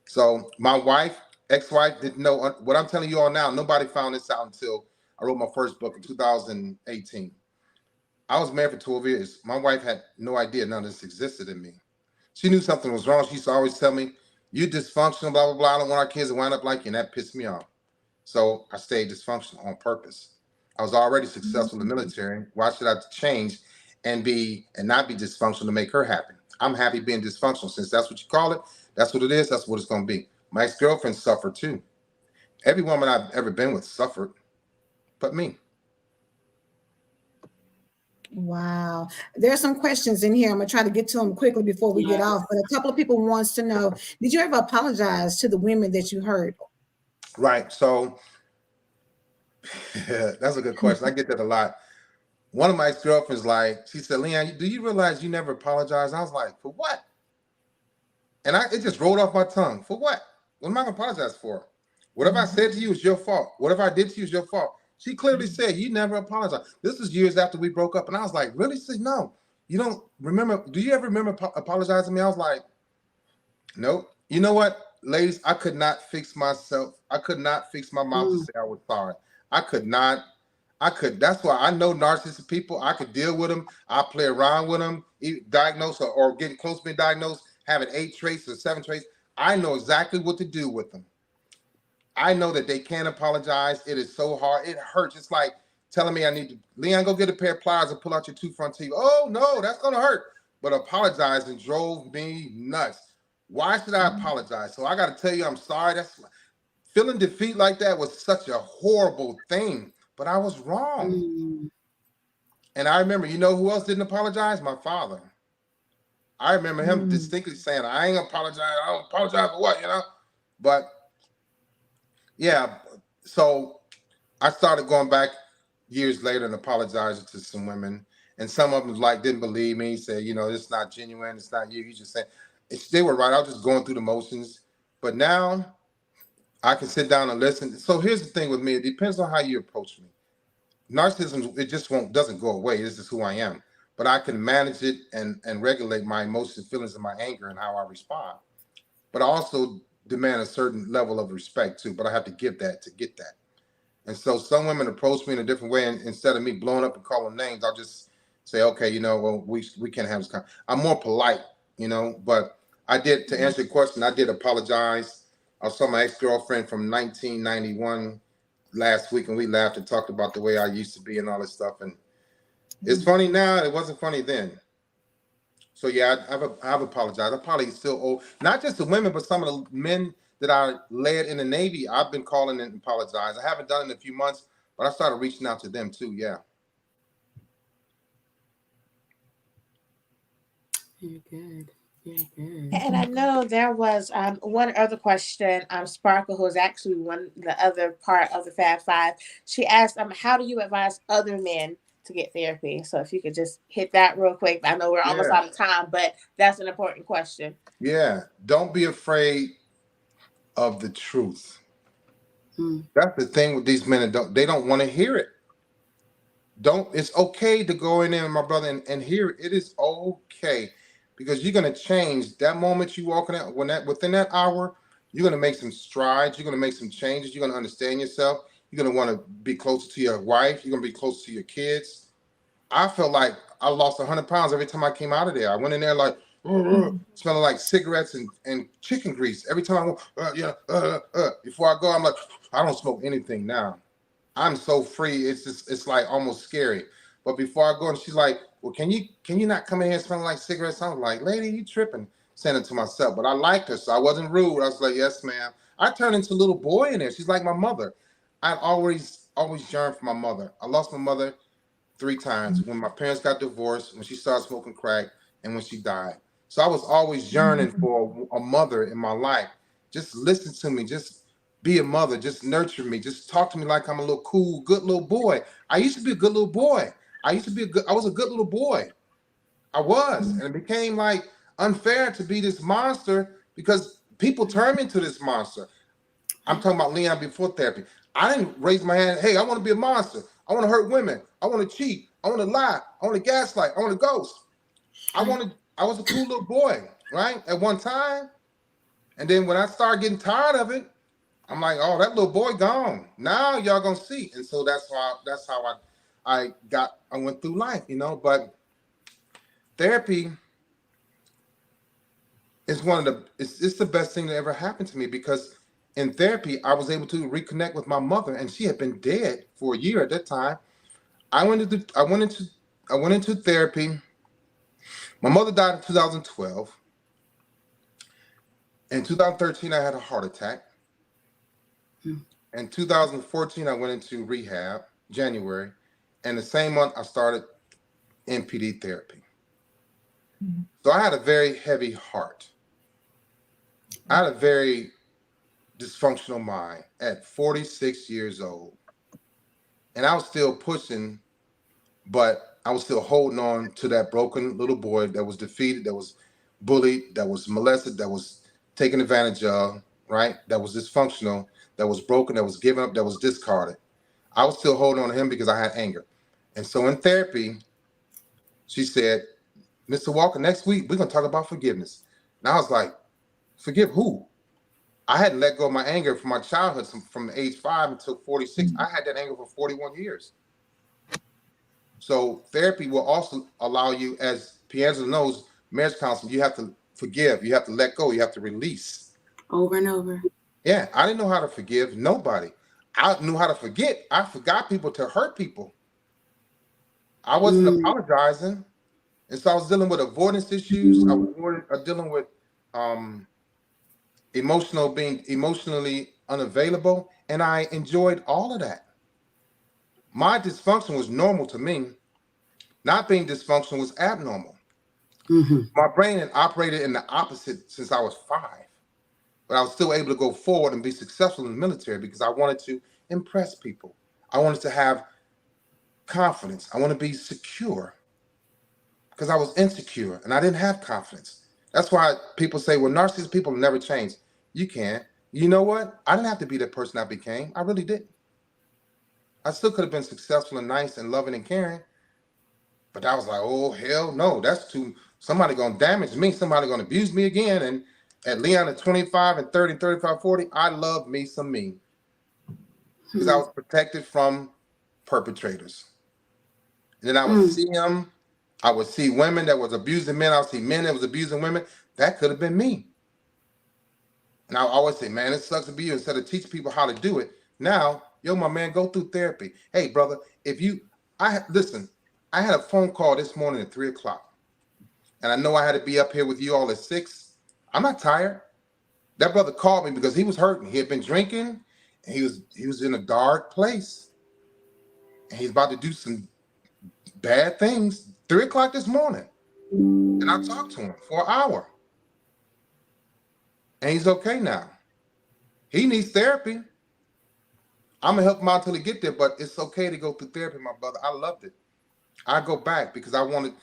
So my ex-wife didn't know what I'm telling you all now. Nobody found this out until I wrote my first book in 2018. I was married for 12 years. My wife had no idea none of this existed in me. She knew something was wrong. She used to always tell me, "You dysfunctional, blah, blah, blah. I don't want our kids to wind up like you." And that pissed me off. So I stayed dysfunctional on purpose. I was already successful in the military. Why should I change and not be dysfunctional to make her happy? I'm happy being dysfunctional. Since that's what you call it, that's what it is, that's what it's going to be. My ex-girlfriend suffered too. Every woman I've ever been with suffered, but me. Wow. There's some questions in here. I'm going to try to get to them quickly before we get off. But a couple of people wants to know, did you ever apologize to the women that you hurt? Right. So that's a good question. I get that a lot. One of my ex-girlfriends, she said, "Leon, do you realize you never apologized?" I was like, "For what?" And it just rolled off my tongue. For what? What am I going to apologize for? Whatever I said to you is your fault. Whatever I did to you is your fault. She clearly said, "You never apologized." This was years after we broke up. And I was like, "Really?" She said, "No, you don't remember. Do you ever remember apologizing to me?" I was like, "Nope." You know what, ladies? I could not fix myself. I could not fix my mouth to say I was sorry. I could not. That's why I know narcissistic people. I could deal with them. I play around with them, diagnose or getting close to being diagnosed, having 8 traits or 7 traits. I know exactly what to do with them. I know that they can't apologize. It is so hard. It hurts. It's like telling me I need to, "Leon, go get a pair of pliers and pull out your 2 front teeth." Oh, no, that's going to hurt. But apologizing drove me nuts. Why should I apologize? So I got to tell you, I'm sorry. Feeling defeat like that was such a horrible thing, but I was wrong. And I remember, you know who else didn't apologize? My father. I remember him distinctly saying, "I ain't apologize. I don't apologize for what, But yeah, so I started going back years later and apologizing to some women. And some of them didn't believe me, said, "It's not genuine. It's not you. You just saying." They were right. I was just going through the motions. But now I can sit down and listen. So here's the thing with me. It depends on how you approach me. Narcissism, it just doesn't go away. This is who I am. But I can manage it and regulate my emotions, feelings, and my anger and how I respond. But I also demand a certain level of respect too. But I have to give that to get that. And so some women approach me in a different way. And instead of me blowing up and calling names, I'll just say, "Okay, well, we can't have this kind." I'm more polite, But to answer your question, I did apologize. I saw my ex-girlfriend from 1991 last week, and we laughed and talked about the way I used to be and all this stuff. And it's funny now. It wasn't funny then. So yeah, I've apologized. I probably still owe not just the women, but some of the men that I led in the Navy. I've been calling and apologize. I haven't done it in a few months, but I started reaching out to them too. Yeah. Very good. Very good. And I know there was one other question, Sparkle, who is actually the other part of the Fab Five. She asked, how do you advise other men to get therapy? So if you could just hit that real quick. I know we're almost out of time, but that's an important question. Yeah. Don't be afraid of the truth. That's the thing with these men. They don't want to hear it. It's okay to go in there, my brother, and hear it. It is okay. Because you're gonna change that moment you walking out within that hour, you're gonna make some strides, you're gonna make some changes, you're gonna understand yourself, you're gonna want to be closer to your wife, you're gonna be closer to your kids. I felt like I lost 100 pounds every time I came out of there. I went in there like smelling like cigarettes and chicken grease. Every time I go, before I go, I'm like, I don't smoke anything now. I'm so free. It's like almost scary. But before I go, and she's like, well, can you not come in here smelling like cigarettes? I was like, lady, you tripping. Saying it to myself. But I liked her, so I wasn't rude. I was like, yes, ma'am. I turned into a little boy in there. She's like my mother. I've always yearned for my mother. I lost my mother 3 times. When my parents got divorced, when she started smoking crack, and when she died. So I was always yearning for a mother in my life. Just listen to me. Just be a mother. Just nurture me. Just talk to me like I'm a little cool, good little boy. I used to be a good little boy. I was a good little boy. I was. And it became like unfair to be this monster because people turn me into this monster. I'm talking about Leon before therapy. I didn't raise my hand. Hey, I want to be a monster. I want to hurt women. I want to cheat. I want to lie. I want to gaslight. I want to ghost. I was a cool little boy, right? At one time. And then when I started getting tired of it, I'm like, oh, that little boy gone. Now y'all gonna see. And so that's how I went through life, but therapy is it's the best thing that ever happened to me because in therapy, I was able to reconnect with my mother and she had been dead for a year at that time. I went into therapy. My mother died in 2012. In 2013, I had a heart attack. In 2014, I went into rehab, January, and the same month I started NPD therapy. So I had a very heavy heart. I had a very dysfunctional mind at 46 years old. And I was still pushing, but I was still holding on to that broken little boy that was defeated, that was bullied, that was molested, that was taken advantage of, right? That was dysfunctional, that was broken, that was given up, that was discarded. I was still holding on to him because I had anger. And so in therapy, she said, Mr. Walker, next week, we're going to talk about forgiveness. And I was like, forgive who? I hadn't let go of my anger from my childhood from age 5 until 46. I had that anger for 41 years. So therapy will also allow you, as Piangela knows, marriage counseling, you have to forgive, you have to let go, you have to release. Over and over. Yeah, I didn't know how to forgive nobody. I knew how to forget. I forgot people to hurt people. I wasn't apologizing. And so I was dealing with avoidance issues. I was dealing with being emotionally unavailable. And I enjoyed all of that. My dysfunction was normal to me. Not being dysfunctional was abnormal. My brain had operated in the opposite since I was 5. But I was still able to go forward and be successful in the military because I wanted to impress people. I wanted to have confidence. I want to be secure because I was insecure and I didn't have confidence. That's why people say, well, narcissistic people never change. You can't. You know what? I didn't have to be the person I became. I really didn't. I still could have been successful and nice and loving and caring. But I was like, oh, hell no. That's somebody going to damage me. Somebody going to abuse me again. And at Leon at 25 and 30 and 35, 40, I loved me some me. Because I was protected from perpetrators. And then I would see them. I would see women that was abusing men. I would see men that was abusing women. That could have been me. And I always say, man, it sucks to be you. Instead of teaching people how to do it, now, yo, my man, go through therapy. Hey, brother, listen, I had a phone call this morning at 3:00. And I know I had to be up here with you all at 6. I'm not tired. That brother called me because he was hurting. He had been drinking, and he was in a dark place. And he's about to do some bad things. 3:00 this morning. And I talked to him for an hour. And he's okay now. He needs therapy. I'm gonna help him out until he get there, but it's okay to go through therapy, my brother. I loved it. I go back because I wanted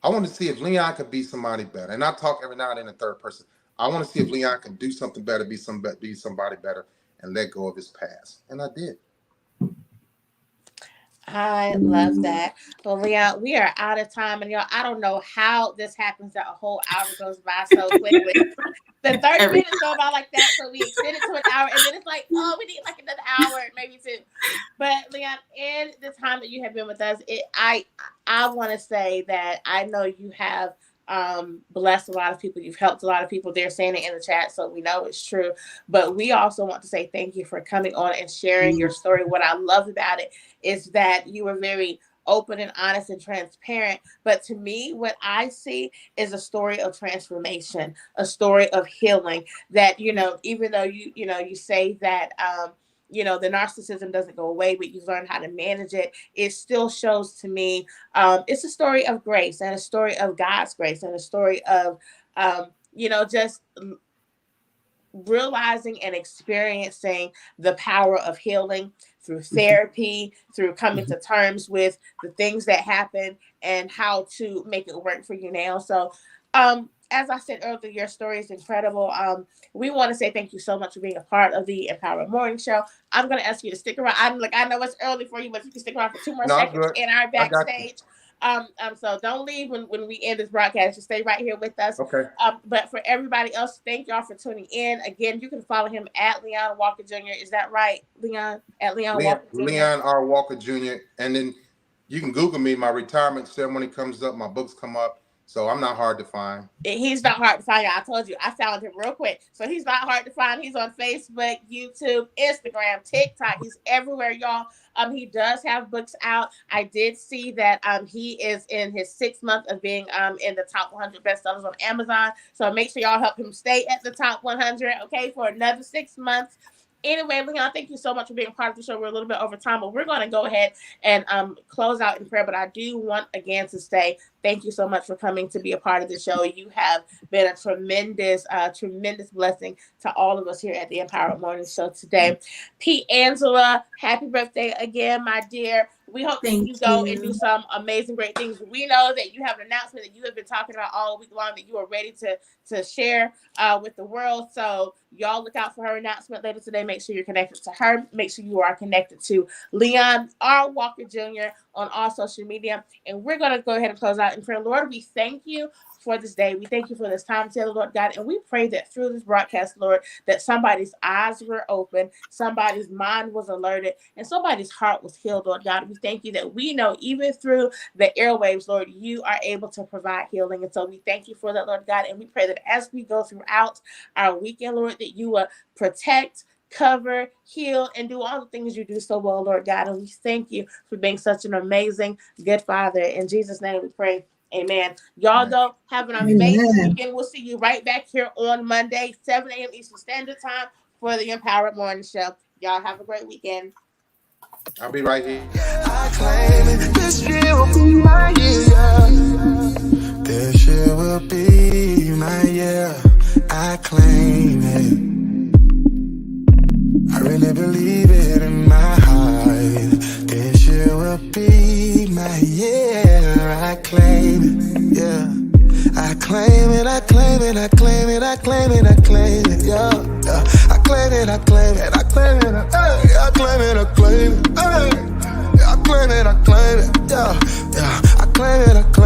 to see if Leon could be somebody better. And I talk every now and then in third person. I want to see if Leon can do something better, be somebody better, and let go of his past. And I did. I love that. Well, Leon, we are out of time, and y'all, I don't know how this happens that a whole hour goes by so quickly. The 30 minutes go by like that, so we extended to an hour, and then it's like, oh, we need like another hour, maybe 2. But Leon, in the time that you have been with us, I want to say that I know you have blessed a lot of people. You've helped a lot of people. They're saying it in the chat, so we know it's true. But we also want to say thank you for coming on and sharing your story. What I love about it is that you were very open and honest and transparent. But to me, what I see is a story of transformation, a story of healing. That, even though you say that the narcissism doesn't go away, but you've learned how to manage it. It still shows to me it's a story of grace, and a story of God's grace, and a story of just realizing and experiencing the power of healing through therapy, through coming to terms with the things that happen and how to make it work for you now. So as I said earlier, your story is incredible. We want to say thank you so much for being a part of the Empowered Morning Show. I'm going to ask you to stick around. I know it's early for you, but if you can stick around for 2 more seconds in our backstage. So don't leave when we end this broadcast. Just stay right here with us. Okay. But for everybody else, thank y'all for tuning in. Again, you can follow him at Leon Walker Jr. Is that right, Leon? At Leon Walker Jr. Leon R. Walker Jr. And then you can Google me. My retirement ceremony comes up. My books come up. So I'm not hard to find. He's not hard to find. I told you, I found him real quick. So he's not hard to find. He's on Facebook, YouTube, Instagram, TikTok. He's everywhere, y'all. He does have books out. I did see that he is in his 6th month of being in the top 100 bestsellers on Amazon. So make sure y'all help him stay at the top 100, okay, for another 6 months. Anyway, Leon, thank you so much for being part of the show. We're a little bit over time, but we're going to go ahead and close out in prayer. But I do want, again, to say thank you so much for coming to be a part of the show. You have been a tremendous blessing to all of us here at the Empowered Morning Show today. P. Angela, happy birthday again, my dear. We hope that you go and do some amazing, great things. We know that you have an announcement that you have been talking about all week long that you are ready to share with the world. So y'all look out for her announcement later today. Make sure you're connected to her. Make sure you are connected to Leon R. Walker Jr. on all social media. And we're going to go ahead and close out in prayer. Lord, we thank you for this day. We thank you for this time together, Lord God. And we pray that through this broadcast, Lord, that somebody's eyes were open, somebody's mind was alerted, and somebody's heart was healed, Lord God. We thank you that we know even through the airwaves, Lord, you are able to provide healing. And so we thank you for that, Lord God. And we pray that as we go throughout our weekend, Lord, that you will protect, cover, heal, and do all the things you do so well, Lord God. And we thank you for being such an amazing, good Father. In Jesus' name we pray. Amen. Y'all go have an amazing weekend. We'll see you right back here on Monday, 7 a.m. Eastern Standard Time for the Empowered Morning Show. Y'all have a great weekend. I'll be right here. I claim it. This year will be my year. This year will be my year. I claim it. I really believe it in my heart. This year will be my year. I claim it, yeah. I claim it, I claim it, I claim it, I claim it, I claim it, yeah. I claim it, I claim it, I claim it, I claim it, I claim it, I claim it, I claim it, yeah. I claim it, I claim it.